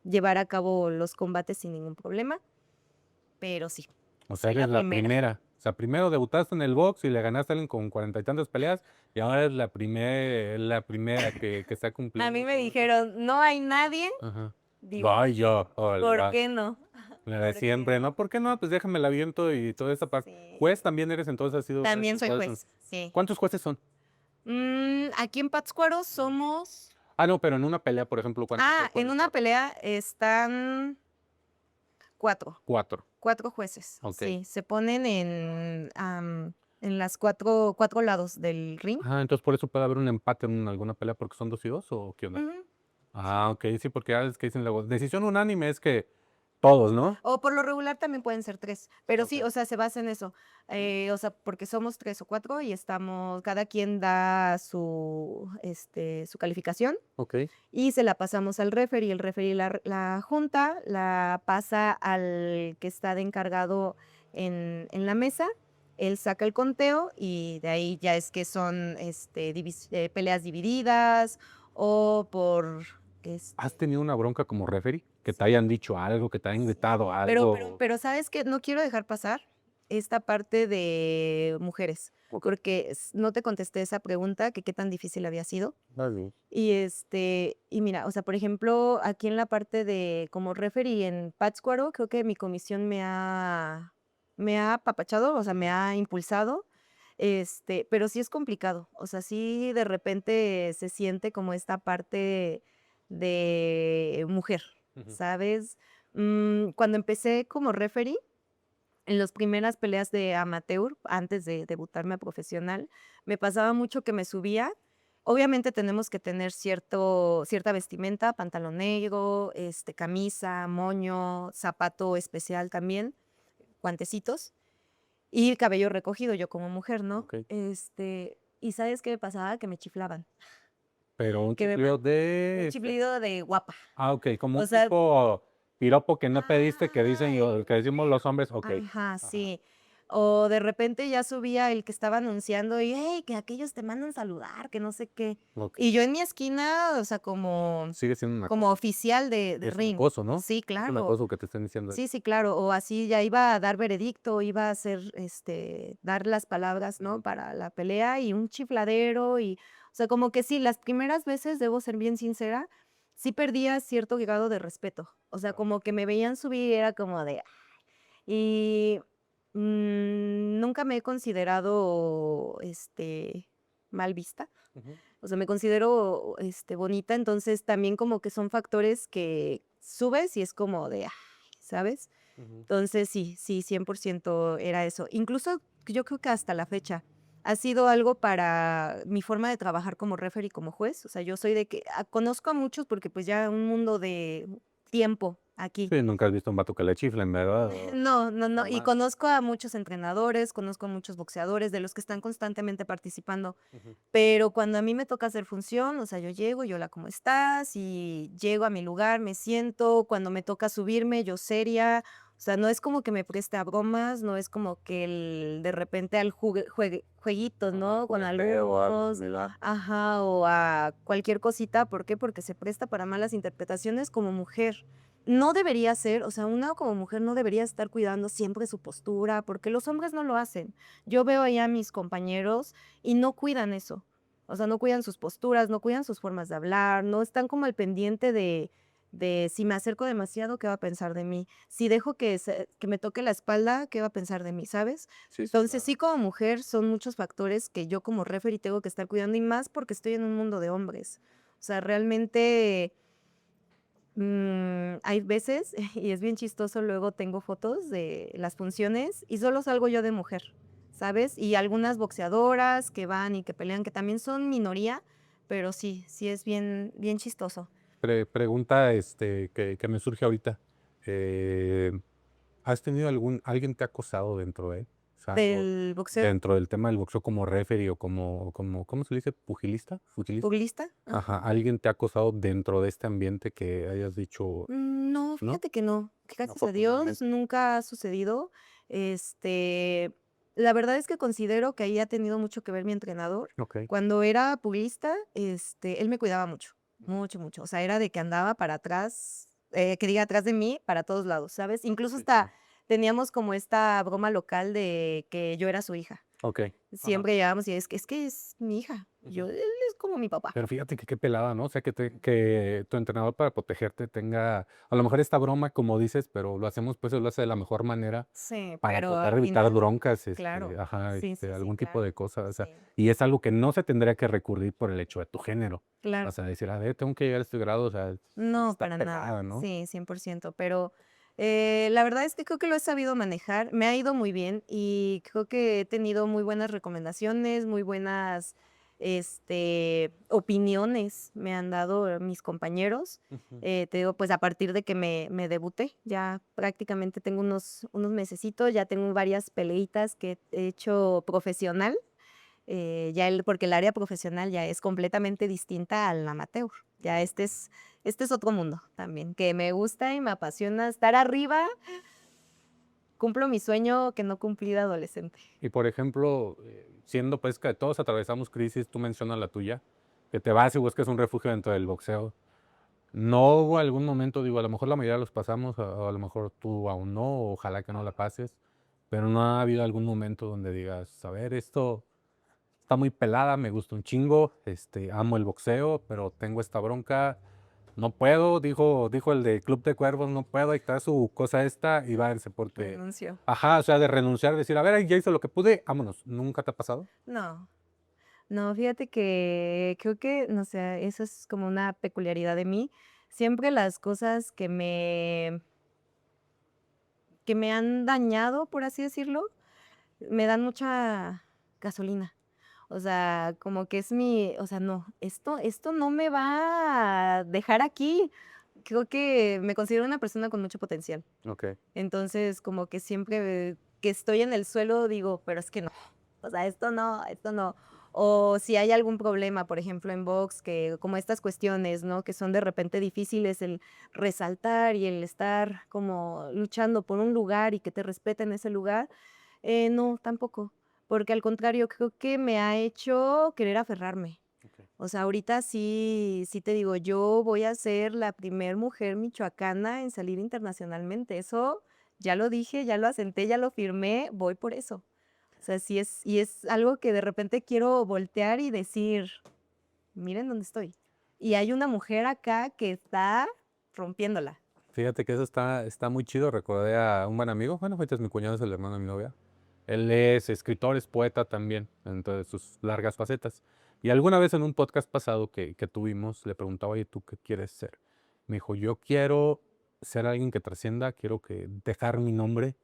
llevar a cabo los combates sin ningún problema, pero sí, O sea, soy la eres la primera. primera. O sea, primero debutaste en el box y le ganaste a alguien con 40 y tantas peleas y ahora es la primera que está A mí cumpliendo me todo eso. dijeron: "No hay nadie", Ajá. digo: Ay, yo, órale, "¿Por va. qué no?". La de ¿Por qué siempre, ¿no? no? ¿Por qué no? Pues déjame la aviento y toda esa parte. Sí, Juez también eres, entonces has sido juez también en soy todo eso. juez, sí. ¿Cuántos jueces son? Aquí en Pátzcuaro somos Ah, no, pero en una pelea, por ejemplo, ¿cuántos en pueden una estar? pelea están 4. 4. 4 jueces, Ok. sí, se ponen en las cuatro lados del ring. Ah, entonces por eso puede haber un empate en alguna pelea porque son 2-2 o qué onda. Ujú. Ah, ok, sí, porque a veces que dicen luego, decisión unánime es que todos, ¿no? O por lo regular también pueden ser 3, pero Ok. sí, o sea, se basa en eso, o sea, porque somos 3 o 4 y cada quien da su calificación Ok. y se la pasamos al referee, el referee la junta, la pasa al que está de encargado en la mesa, él saca el conteo y de ahí ya es que son, peleas divididas o por, ¿Has este tenido una bronca como referee? Que te sí. hayan dicho algo, que te hayan Sí, gritado algo. pero, ¿sabes qué? No quiero dejar pasar esta parte de mujeres, Ok. porque no te contesté esa pregunta, que qué tan difícil había sido. Dale. Y mira, o sea, por ejemplo, aquí en la parte de como referee en Pátzcuaro, creo que mi comisión me ha apapachado, o sea, me ha impulsado, pero sí es complicado, o sea, sí de repente se siente como esta parte de mujer, Ujú. ¿sabes? Cuando empecé como referee, en las primeras peleas de amateur, antes de debutarme a profesional, me pasaba mucho que me subía. Obviamente tenemos que tener cierta vestimenta, pantalón negro, camisa, moño, zapato especial también, guantecitos y cabello recogido, yo como mujer, ¿no? Ok. ¿Y sabes qué me pasaba? Que me chiflaban, Pero un que me chiflido un de chiflido de guapa. ok, como O un sea, tipo piropo que no pediste, que dicen, ajá, que decimos los hombres, ok. ajá, Ajá. sí. O de repente ya subía el que estaba anunciando y, hey, que aquellos te mandan saludar, que no sé qué. Ok. Y yo en mi esquina, o sea, como, Sigue siendo un como acoso. oficial de Es un ring. acoso, ¿no? Sí, Es un claro. acoso que te estén diciendo eso. Sí, sí, claro. O así ya iba a dar veredicto, iba a hacer, dar las palabras, ¿no? Ujú. Para la pelea y un chifladero o sea, como que sí, las primeras veces, debo ser bien sincera, sí perdía cierto grado de respeto. O sea, Claro. como que me veían subir y era como de, y, nunca me he considerado, mal vista. Ujú. O sea, me considero, bonita, entonces también como que son factores que subes y es como de, ay, ¿sabes? Ujú. Entonces sí, sí, 100% era eso. Incluso yo creo que hasta la fecha ha sido algo para mi forma de trabajar como referee y como juez. O sea, yo soy de que conozco a muchos porque pues ya un mundo de tiempo aquí. Sí, nunca has visto un vato que le chiflen, ¿verdad? No, no, no. Y Jamás. conozco a muchos entrenadores, conozco a muchos boxeadores de los que están constantemente participando. Ujú. Pero cuando a mí me toca hacer función, o sea, yo llego, yo hola, ¿cómo estás? Y llego a mi lugar, me siento. Cuando me toca subirme, yo seria. O sea, no es como que me preste a bromas, no es como que de repente al jueguitos, Ajá, ¿no? Con jugueteo o algo alumnos, similar. ajá, o a cualquier cosita. ¿Por qué? Porque se presta para malas interpretaciones como mujer. No debería ser, o sea, una como mujer no debería estar cuidando siempre su postura, porque los hombres no lo hacen. Yo veo ahí a mis compañeros y no cuidan eso. O sea, no cuidan sus posturas, no cuidan sus formas de hablar, no están como al pendiente de si me acerco demasiado, ¿qué va a pensar de mí? Si dejo que me toque la espalda, ¿qué va a pensar de mí? ¿Sabes? Sí, sí, Entonces, claro. sí, como mujer, son muchos factores que yo como referee tengo que estar cuidando y más porque estoy en un mundo de hombres. O sea, realmente Hay veces, y es bien chistoso, luego tengo fotos de las funciones y solo salgo yo de mujer, ¿sabes? Y algunas boxeadoras que van y que pelean, que también son minoría, pero sí, sí es bien, bien chistoso. Pregunta que me surge ahorita. eh, ¿Has tenido alguien te ha acosado dentro de él? O sea, Del boxeo dentro del tema del boxeo como referee o ¿cómo se le dice? ¿Pugilista? ¿Pugilista? pugilista. Ajá, ¿alguien te ha acosado dentro de este ambiente que hayas dicho, No, no? fíjate que no. Gracias a Dios, Afortunadamente. nunca ha sucedido. Este, la verdad es que considero que ahí ha tenido mucho que ver mi entrenador. Ok. Cuando era pugilista, él me cuidaba mucho, mucho, mucho. O sea, era de que andaba para atrás, que diga atrás de mí, para todos lados, ¿sabes? Incluso Sí, sí. hasta teníamos como esta broma local de que yo era su hija. Ok. Ajá. Siempre llegábamos y que es mi hija. Ujú. Él es como mi papá. Pero fíjate que qué pelada, ¿no? O sea, que tu entrenador para protegerte tenga, a lo mejor esta broma, como dices, pero lo hacemos, pues, él lo hace de la mejor manera Sí, para pero al tratar de evitar final, broncas, claro. ajá, Sí, sí, sí, algún tipo claro. de cosa, o sea, Sí, y es algo que no se tendría que recurrir por el hecho de tu género. O claro. sea, decir, a ver, tengo que llegar a este grado, o sea, No, está para nada. pelada, ¿no? Sí, 100%. Pero la verdad es que creo que lo he sabido manejar. Me ha ido muy bien y creo que he tenido muy buenas recomendaciones, muy buenas opiniones me han dado mis compañeros. Ujú. Te digo, pues a partir de que me debuté, ya prácticamente tengo unos mesecitos, ya tengo varias peleitas que he hecho profesional. Porque el área profesional ya es completamente distinta al amateur. Ya este es otro mundo también, que me gusta y me apasiona estar arriba. Cumplo mi sueño que no cumplí de adolescente. Y por ejemplo, siendo pues que todos atravesamos crisis, tú mencionas la tuya, que te vas y buscas un refugio dentro del boxeo. ¿No hubo algún momento, digo, a lo mejor la mayoría los pasamos, a lo mejor tú aún no, ojalá que no la pases, pero no ha habido algún momento donde digas, a ver, esto está muy pelada, me gusta un chingo, amo el boxeo, pero tengo esta bronca, no puedo, dijo el de Club de Cuervos, no puedo, ahí está su cosa esta y váyanse porque, Renuncio. ajá, o sea, de renunciar, decir, a ver, ya hice lo que pude, vámonos, ¿nunca te ha pasado? No, no, fíjate que creo que, no sé, eso es como una peculiaridad de mí. Siempre las cosas que me han dañado, por así decirlo, me dan mucha gasolina. O sea, como que o sea, no, esto no me va a dejar aquí. Creo que me considero una persona con mucho potencial. Ok. Entonces, como que siempre que estoy en el suelo digo, pero es que no. O sea, esto no, esto no. O si hay algún problema, por ejemplo, en box, que como estas cuestiones, ¿no? Que son de repente difíciles, el resaltar y el estar como luchando por un lugar y que te respeten ese lugar. No, tampoco, porque al contrario, creo que me ha hecho querer aferrarme. Ok. O sea, ahorita sí, sí te digo, yo voy a ser la primer mujer michoacana en salir internacionalmente. Eso ya lo dije, ya lo asenté, ya lo firmé, voy por eso. O sea, y es algo que de repente quiero voltear y decir, miren dónde estoy. Y hay una mujer acá que está rompiéndola. Fíjate que eso está muy chido. Recordé a un buen amigo. Bueno, ahorita es mi cuñado, es el hermano de mi novia. Él es escritor, es poeta también, en todas sus largas facetas. Y alguna vez en un podcast pasado que tuvimos, le preguntaba, oye, ¿tú qué quieres ser? Me dijo, yo quiero ser alguien que trascienda, quiero dejar mi nombre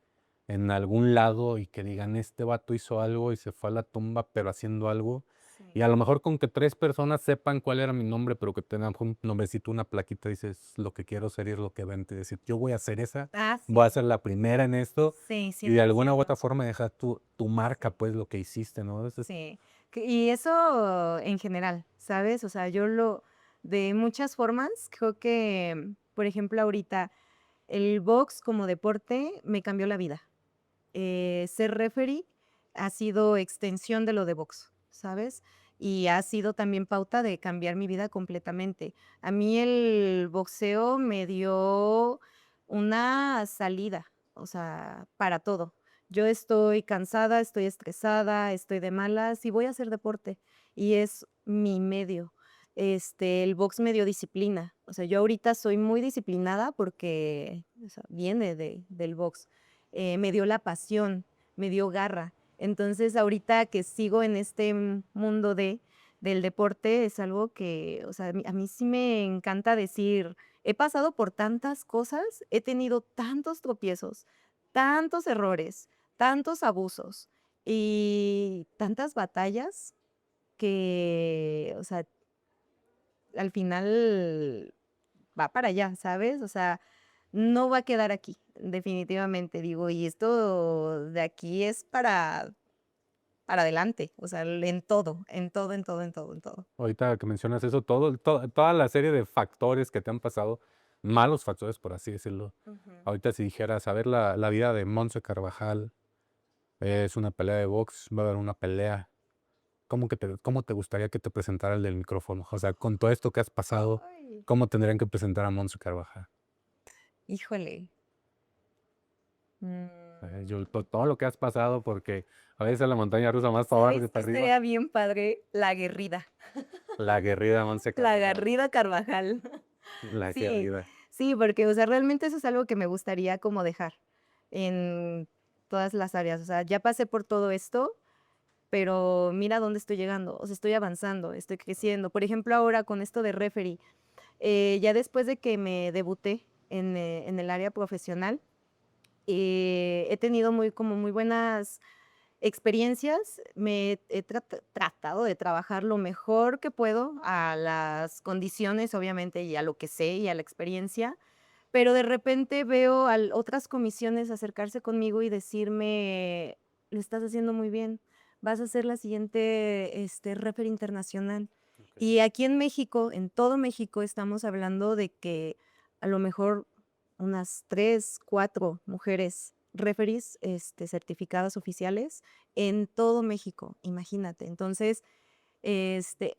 en algún lado y que digan, este vato hizo algo y se fue a la tumba, pero haciendo algo. Y Sí. a lo mejor con que 3 personas sepan cuál era mi nombre, pero que tengan un nombrecito, una plaquita, dices lo que quiero ser y es lo que ven. Y decir, yo voy a hacer esa, Ah, voy a sí. ser la primera en esto. Sí, Y de alguna u 100%. otra forma dejar tu marca, pues lo que hiciste, ¿no? Sí, y eso en general, ¿sabes? O sea, de muchas formas, creo que, por ejemplo, ahorita el box como deporte me cambió la vida. Ser referee ha sido extensión de lo de box, ¿sabes? Y ha sido también pauta de cambiar mi vida completamente. A mí el boxeo me dio una salida, o sea, para todo. Yo estoy cansada, estoy estresada, estoy de malas y voy a hacer deporte y es mi medio. El box me dio disciplina. O sea, yo ahorita soy muy disciplinada porque o sea, viene del box. Me dio la pasión, me dio garra. Entonces, ahorita que sigo en este mundo del deporte, es algo que, o sea, a mí sí me encanta decir, he pasado por tantas cosas, he tenido tantos tropiezos, tantos errores, tantos abusos y tantas batallas que, o sea, al final va para allá, ¿sabes? O sea, no va a quedar aquí, definitivamente, digo, y esto de aquí es para adelante, o sea, en todo, en todo, en todo, en todo, en todo. Ahorita que mencionas eso, toda la serie de factores que te han pasado, malos factores, por así decirlo. Ujú. Ahorita si dijeras, a ver la vida de Montse Carvajal, es una pelea de box, va a haber una pelea. ¿Cómo te gustaría que te presentara el del micrófono? O sea, con todo esto que has pasado, Ay, ¿cómo tendrían que presentar a Montse Carvajal? híjole. Todo lo que has pasado, porque a veces la montaña rusa más para abajo que ¿Sabes qué para arriba. estaría bien padre? La aguerrida. La aguerrida Montse La Carvajal. aguerrida Carvajal. La Sí, aguerrida. sí, porque, o sea, realmente eso es algo que me gustaría como dejar en todas las áreas. O sea, ya pasé por todo esto, pero mira dónde estoy llegando. O sea, estoy avanzando, estoy creciendo. Por ejemplo, ahora con esto de referee, ya después de que me debuté en el área profesional, he tenido como muy buenas experiencias, me he tratado de trabajar lo mejor que puedo a las condiciones, obviamente, y a lo que sé y a la experiencia, pero de repente veo a otras comisiones acercarse conmigo y decirme, lo estás haciendo muy bien, vas a ser la siguiente referee internacional. Y aquí en México, en todo México, estamos hablando de que a lo mejor unas 3, 4 mujeres referees certificadas oficiales en todo México, imagínate. Entonces,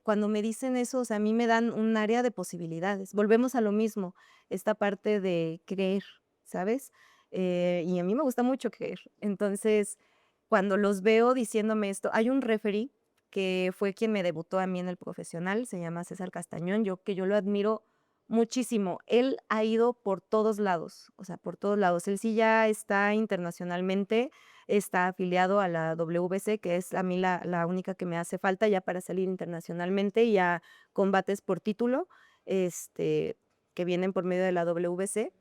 cuando me dicen eso, o sea, a mí me dan un área de posibilidades. Volvemos a lo mismo, esta parte de creer, ¿sabes? Y a mí me gusta mucho creer. Entonces, cuando los veo diciéndome esto, hay un referee que fue quien me debutó a mí en el profesional, se llama César Castañón, que yo lo admiro muchísimo. Él ha ido por todos lados, o sea, por todos lados. Él sí ya está internacionalmente, está afiliado a la WBC, que es a mí la única que me hace falta ya para salir internacionalmente y a combates por título, que vienen por medio de la WBC.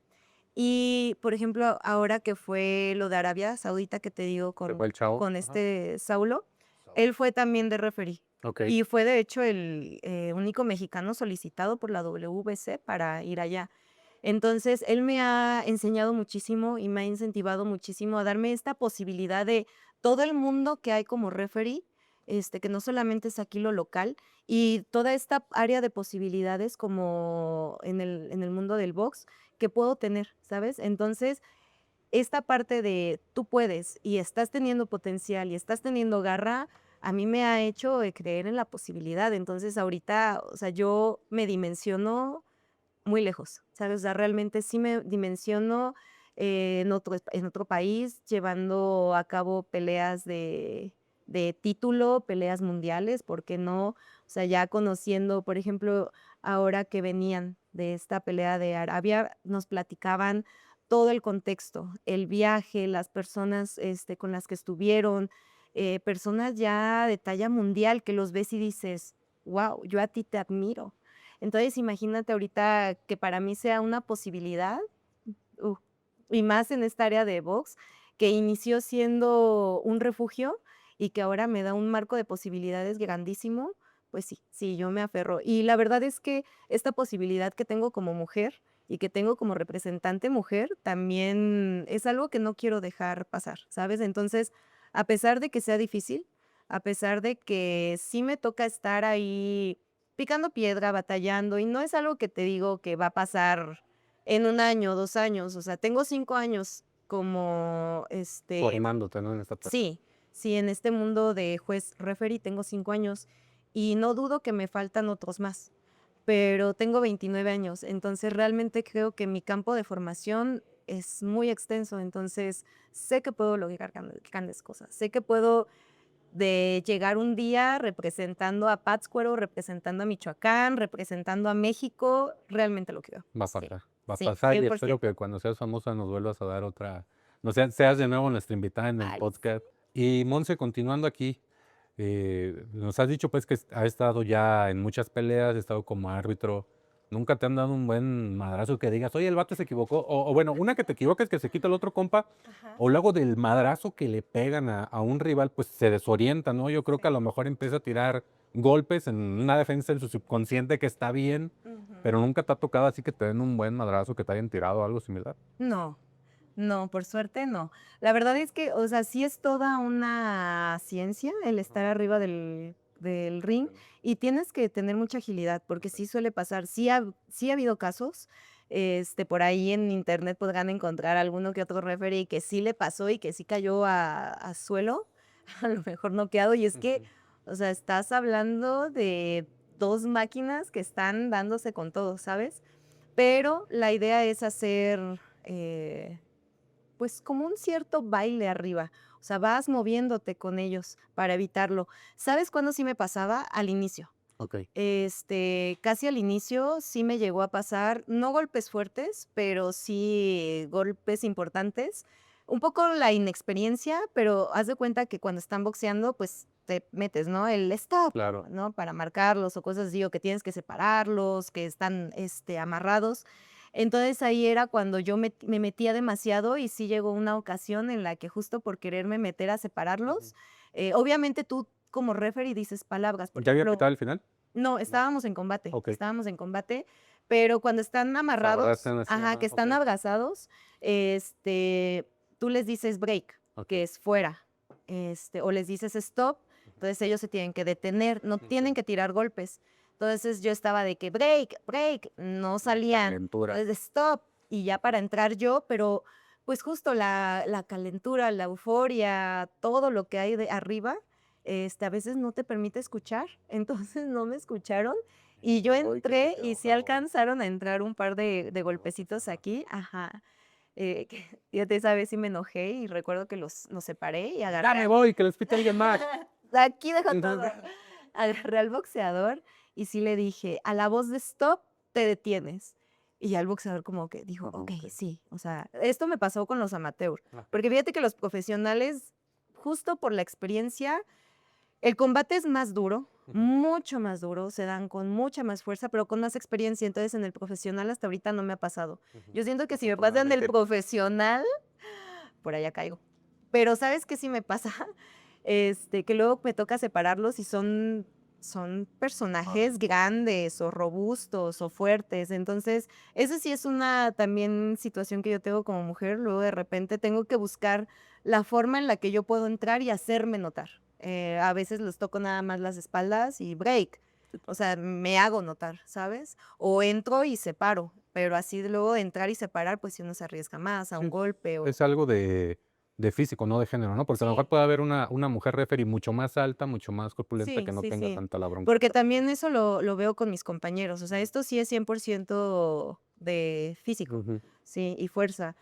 Y, por ejemplo, ahora que fue lo de Arabia Saudita que te digo Se fue el chavo. con Ajá. Saulo, él fue también de referee. Ok. Y fue de hecho el único mexicano solicitado por la WBC para ir allá. Entonces, él me ha enseñado muchísimo y me ha incentivado muchísimo a darme esta posibilidad de todo el mundo que hay como referee, que no solamente es aquí lo local, y toda esta área de posibilidades como en el mundo del box que puedo tener, ¿sabes? Entonces, esta parte de tú puedes y estás teniendo potencial y estás teniendo garra, a mí me ha hecho creer en la posibilidad. Entonces, ahorita, o sea, yo me dimensiono muy lejos, ¿sabes? O sea, realmente sí me dimensiono en otro país, llevando a cabo peleas de título, peleas mundiales, ¿por qué no? O sea, ya conociendo, por ejemplo, ahora que venían de esta pelea de Arabia, nos platicaban todo el contexto, el viaje, las personas con las que estuvieron, personas ya de talla mundial que los ves y dices, wow, yo a ti te admiro. Entonces, imagínate ahorita que para mí sea una posibilidad, uh, y más en esta área de box, que inició siendo un refugio y que ahora me da un marco de posibilidades grandísimo, pues sí, sí, yo me aferro. Y la verdad es que esta posibilidad que tengo como mujer y que tengo como representante mujer también es algo que no quiero dejar pasar, ¿sabes? Entonces, a pesar de que sea difícil, a pesar de que sí me toca estar ahí picando piedra, batallando, y no es algo que te digo que va a pasar en 1 año, 2 años, o sea, tengo 5 años como, Formándote, ¿no? En esta parte. sí, sí, en este mundo de juez referee tengo 5 años, y no dudo que me faltan otros más, pero tengo 29 años, entonces realmente creo que mi campo de formación es muy extenso, entonces sé que puedo lograr grandes cosas, sé que puedo de llegar un día representando a Pátzcuaro, representando a Michoacán, representando a México, realmente lo creo. Va a Sí, pasar. Va a sí, pasar y espero 100%. que cuando seas famosa nos vuelvas a dar otra. No seas de nuevo nuestra invitada en el Ay, podcast. Y Monse, continuando aquí, nos has dicho pues que has estado ya en muchas peleas, has estado como árbitro. Nunca te han dado un buen madrazo que digas, oye, el vato se equivocó. O bueno, una que te equivoques, que se quita el otro compa. Ajá. O luego del madrazo que le pegan a un rival, pues se desorienta, ¿no? Yo creo que a lo mejor empieza a tirar golpes en una defensa en su subconsciente que está bien, Ujú. pero nunca te ha tocado así que te den un buen madrazo, que te hayan tirado algo similar. No, no, por suerte no. La verdad es que, o sea, sí es toda una ciencia el estar arriba del ring y tienes que tener mucha agilidad porque sí suele pasar. Sí ha habido casos, por ahí en internet podrán encontrar alguno que otro referee que sí le pasó y que sí cayó a suelo, a lo mejor noqueado. Y es que, o sea, estás hablando de 2 máquinas que están dándose con todo, ¿sabes? Pero la idea es hacer, pues, como un cierto baile arriba. O sea, vas moviéndote con ellos para evitarlo. ¿Sabes cuándo sí me pasaba? Al inicio. Ok. Casi al inicio sí me llegó a pasar, no golpes fuertes, pero sí golpes importantes. Un poco la inexperiencia, pero haz de cuenta que cuando están boxeando, pues te metes, ¿no? El stop, Claro. ¿no? Para marcarlos o cosas así, o que tienes que separarlos, que están amarrados. Entonces ahí era cuando yo me metía demasiado y sí llegó una ocasión en la que justo por quererme meter a separarlos, obviamente tú como referee dices palabras, por ¿Ya había ejemplo, pitado el final? no, Ok. estábamos en combate, pero cuando están amarrados, Abrazaron así, ajá, ajá, que están ok. abrazados, tú les dices break, Ok. que es fuera, o les dices stop, entonces ellos se tienen que detener, no tienen que tirar golpes. Entonces yo estaba de que break, break, no salían, Calentura. entonces stop, y ya para entrar yo, pero pues justo la calentura, la euforia, todo lo que hay de arriba, a veces no te permite escuchar, entonces no me escucharon y yo Uy, que te entré quedó y sí una alcanzaron a entrar un par de golpecitos aquí, ajá, que ya te sabes, sí me enojé y recuerdo que nos separé y Ya me agarré voy, que les pite alguien más. aquí dejo todo. Entonces, Agarré al boxeador y sí le dije, a la voz de stop, te detienes. Y ya el boxeador como que dijo, Ajá, ok, ok. sí. O sea, esto me pasó con los amateurs. Ah. Porque fíjate que los profesionales, justo por la experiencia, el combate es más duro, mucho más duro, se dan con mucha más fuerza, pero con más experiencia. Entonces, en el profesional hasta ahorita no me ha pasado. Yo siento que si me pasa en el Afortunadamente. profesional, por allá caigo. Pero, ¿sabes qué sí me pasa? Que luego me toca separarlos y son personajes grandes o robustos o fuertes. Entonces, eso sí es una también situación que yo tengo como mujer. Luego de repente tengo que buscar la forma en la que yo puedo entrar y hacerme notar. A veces les toco nada más las espaldas y break. O sea, me hago notar, ¿sabes? O entro y separo, pero así de luego de entrar y separar, pues si uno se arriesga más a un Sí, golpe o... es algo de físico, no de género, ¿no? Porque a lo mejor Sí. puede haber una mujer referee mucho más alta, mucho más corpulenta, Sí, que no sí, tenga sí. tanta la bronca. Porque también eso lo veo con mis compañeros. O sea, esto sí es 100% de físico, Ujú. sí, y fuerza.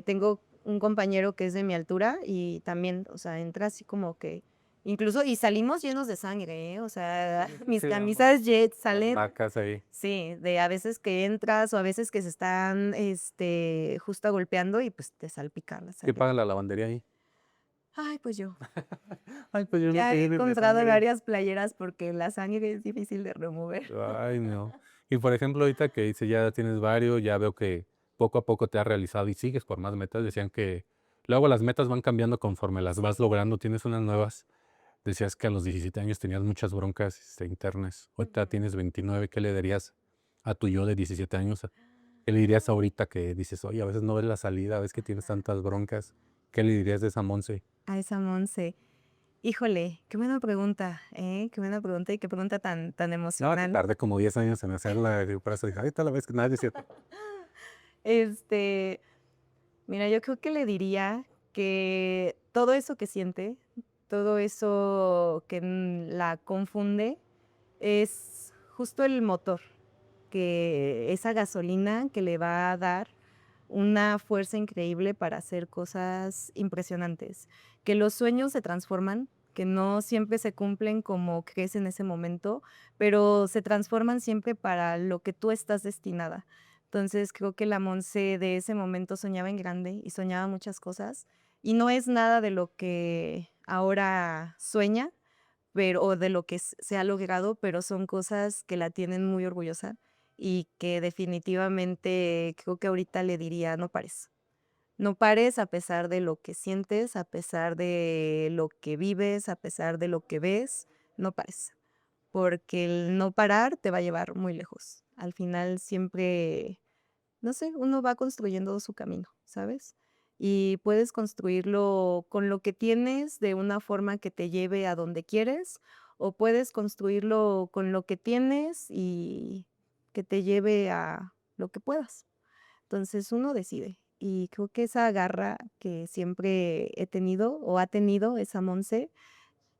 Tengo un compañero que es de mi altura y también, o sea, entra así como que, incluso, y salimos llenos de sangre, ¿eh? O sea, mis Sí, camisas Jet las salen, marcas ahí. sí, de a veces que entras o a veces que se están, justo golpeando y pues te salpican la ¿Qué sangre. paga la lavandería ahí? Ay, pues yo. Ay, pues yo no Ya he quería ir de encontrado sangre. varias playeras porque la sangre es difícil de remover. Ay, no. Y por ejemplo, ahorita que dice ya tienes varios, ya veo que poco a poco te has realizado y sigues por más metas. Decían que luego las metas van cambiando conforme las vas logrando, tienes unas nuevas. Decías que a los 17 años tenías muchas broncas, internas. Ahorita Ujú. tienes 29, ¿qué le dirías a tu yo de 17 años? ¿Qué le dirías ahorita que dices, oye, a veces no ves la salida, ves que tienes Ajá. tantas broncas? ¿Qué le dirías de esa Monse? A esa Monse. Híjole, qué buena pregunta, ¿eh? Qué buena pregunta y qué pregunta tan No, que emocional. tardé como 10 años en hacerla, y por eso dije, ahorita la vez que nadie es cierto. Este, mira, yo creo que le diría que todo eso que siente, todo eso que la confunde, es justo el motor, que esa gasolina que le va a dar una fuerza increíble para hacer cosas impresionantes, que los sueños se transforman, que no siempre se cumplen como crees en ese momento, pero se transforman siempre para lo que tú estás destinada. Entonces creo que la Monse de ese momento soñaba en grande y soñaba muchas cosas y no es nada de lo que ahora sueña, pero o de lo que se ha logrado, pero son cosas que la tienen muy orgullosa y que definitivamente creo que ahorita le diría, no pares. No pares a pesar de lo que sientes, a pesar de lo que vives, a pesar de lo que ves, no pares, porque el no parar te va a llevar muy lejos. Al final siempre, no sé, uno va construyendo su camino, ¿sabes? Y puedes construirlo con lo que tienes de una forma que te lleve a donde quieres, o puedes construirlo con lo que tienes y que te lleve a lo que puedas. Entonces uno decide. Y creo que esa garra que siempre he tenido o ha tenido esa Monse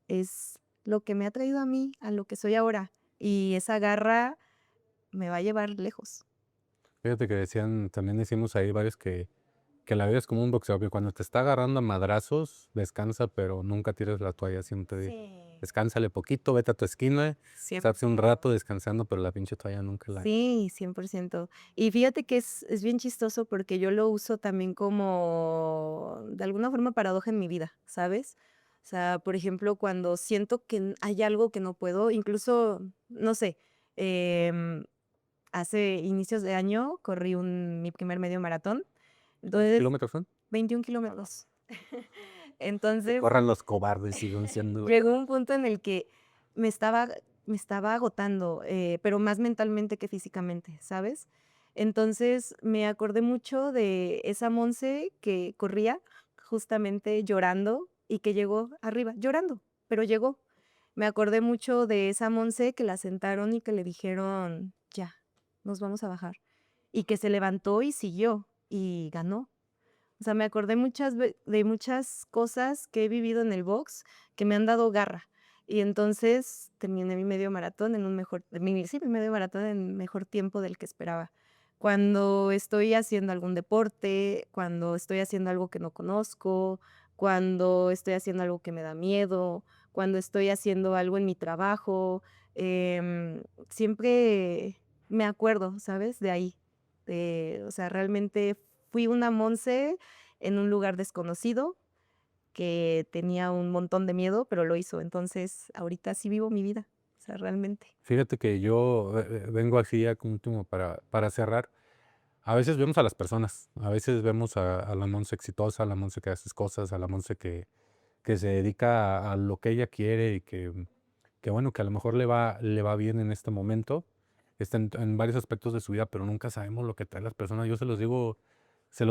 es lo que me ha traído a mí, a lo que soy ahora. Y esa garra me va a llevar lejos. Fíjate que decían, también decimos ahí varios que la vida es como un boxeo, que cuando te está agarrando a madrazos, descansa, pero nunca tires la toalla, siempre Sí. descánsale poquito, vete a tu esquina, estarse un 100%. rato descansando, pero la pinche toalla nunca la... Sí, 100%. Y fíjate que es bien chistoso porque yo lo uso también como, de alguna forma, paradoja en mi vida, ¿sabes? O sea, por ejemplo, cuando siento que hay algo que no puedo, incluso, no sé, em, hace inicios de año corrí mi primer medio maratón, entonces ¿Kilómetros son? 21 kilómetros. Que Entonces, corran los cobardes, siguen siendo... llegó un punto en el que me estaba, me estaba agotando, pero más mentalmente que físicamente, ¿sabes? Entonces me acordé mucho de esa Monse que corría justamente llorando y que llegó arriba, llorando, pero llegó. Me acordé mucho de esa Monse que la sentaron y que le dijeron, ya, nos vamos a bajar. Y que se levantó y siguió y ganó. O sea, me acordé de muchas cosas que he vivido en el box que me han dado garra. Y entonces terminé mi medio maratón en un mejor, sí, mi medio maratón en mejor tiempo del que esperaba. Cuando estoy haciendo algún deporte, cuando estoy haciendo algo que no conozco, cuando estoy haciendo algo que me da miedo, cuando estoy haciendo algo en mi trabajo, siempre me acuerdo, ¿sabes? De ahí. O sea, realmente fui una Monse en un lugar desconocido que tenía un montón de miedo, pero lo hizo. Entonces, ahorita sí vivo mi vida, o sea, realmente. Fíjate que yo vengo así ya como último para cerrar. A veces vemos a las personas, a veces vemos a la Monse exitosa, a la Monse que hace cosas, a la Monse que se dedica a lo que ella quiere y que bueno, que a lo mejor le va bien en este momento, está en varios aspectos de su vida, pero nunca sabemos lo que traen las personas. Yo se los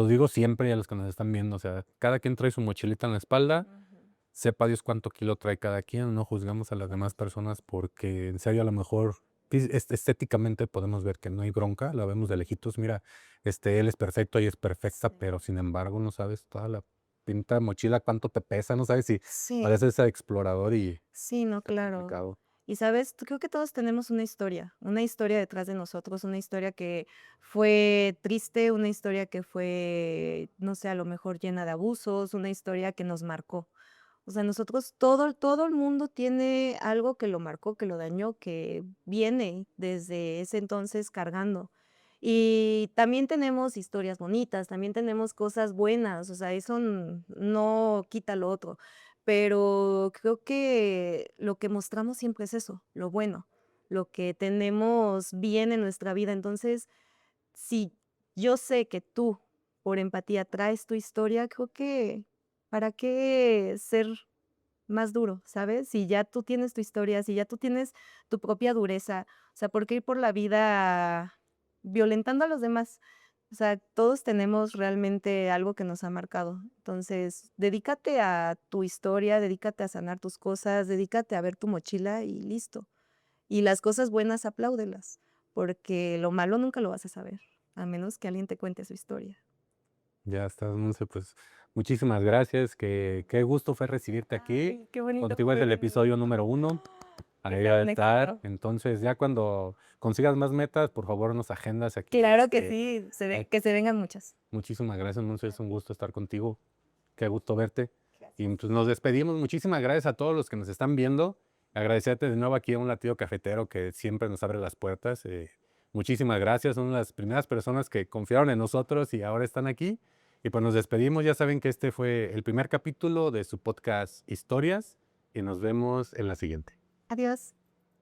digo siempre a los que nos están viendo, o sea, cada quien trae su mochilita en la espalda, Ujú. sepa Dios cuánto kilo trae cada quien, no juzgamos a las demás personas porque en serio a lo mejor estéticamente podemos ver que no hay bronca, la vemos de lejitos, mira, él es perfecto, ella es perfecta, Sí. pero sin embargo no sabes toda la pinta mochila, cuánto te pesa, no sabes si Sí, pareces ese explorador y sí, no, está claro. complicado. Y sabes, creo que todos tenemos una historia detrás de nosotros, una historia que fue triste, una historia que fue, no sé, a lo mejor llena de abusos, una historia que nos marcó. O sea, nosotros, todo el mundo tiene algo que lo marcó, que lo dañó, que viene desde ese entonces cargando. Y también tenemos historias bonitas, también tenemos cosas buenas, o sea, eso no quita lo otro. Pero creo que lo que mostramos siempre es eso, lo bueno, lo que tenemos bien en nuestra vida. Entonces, si yo sé que tú, por empatía, traes tu historia, creo que ¿para qué ser más duro, sabes? Si ya tú tienes tu historia, si ya tú tienes tu propia dureza, o sea, ¿por qué ir por la vida violentando a los demás? O sea, todos tenemos realmente algo que nos ha marcado. Entonces, dedícate a tu historia, dedícate a sanar tus cosas, dedícate a ver tu mochila y listo. Y las cosas buenas, apláudelas, porque lo malo nunca lo vas a saber, a menos que alguien te cuente su historia. Ya estás, Monse, pues muchísimas gracias, qué gusto fue recibirte aquí. Ay, qué bonito Contigo es el fue. episodio número 1. Que Ahí sea va a un estar. éxito. Entonces, ya cuando consigas más metas, por favor, nos agendas aquí. Claro que sí, Ay, que se vengan muchas. muchísimas gracias, Monse. Es un gusto estar contigo. Qué gusto verte. Y Gracias. pues nos despedimos. Muchísimas gracias a todos los que nos están viendo. Agradecerte de nuevo aquí a un latido cafetero que siempre nos abre las puertas. Muchísimas gracias. Son las primeras personas que confiaron en nosotros y ahora están aquí. Y pues nos despedimos. Ya saben que este fue el primer capítulo de su podcast Historias y nos vemos en la siguiente. Adiós.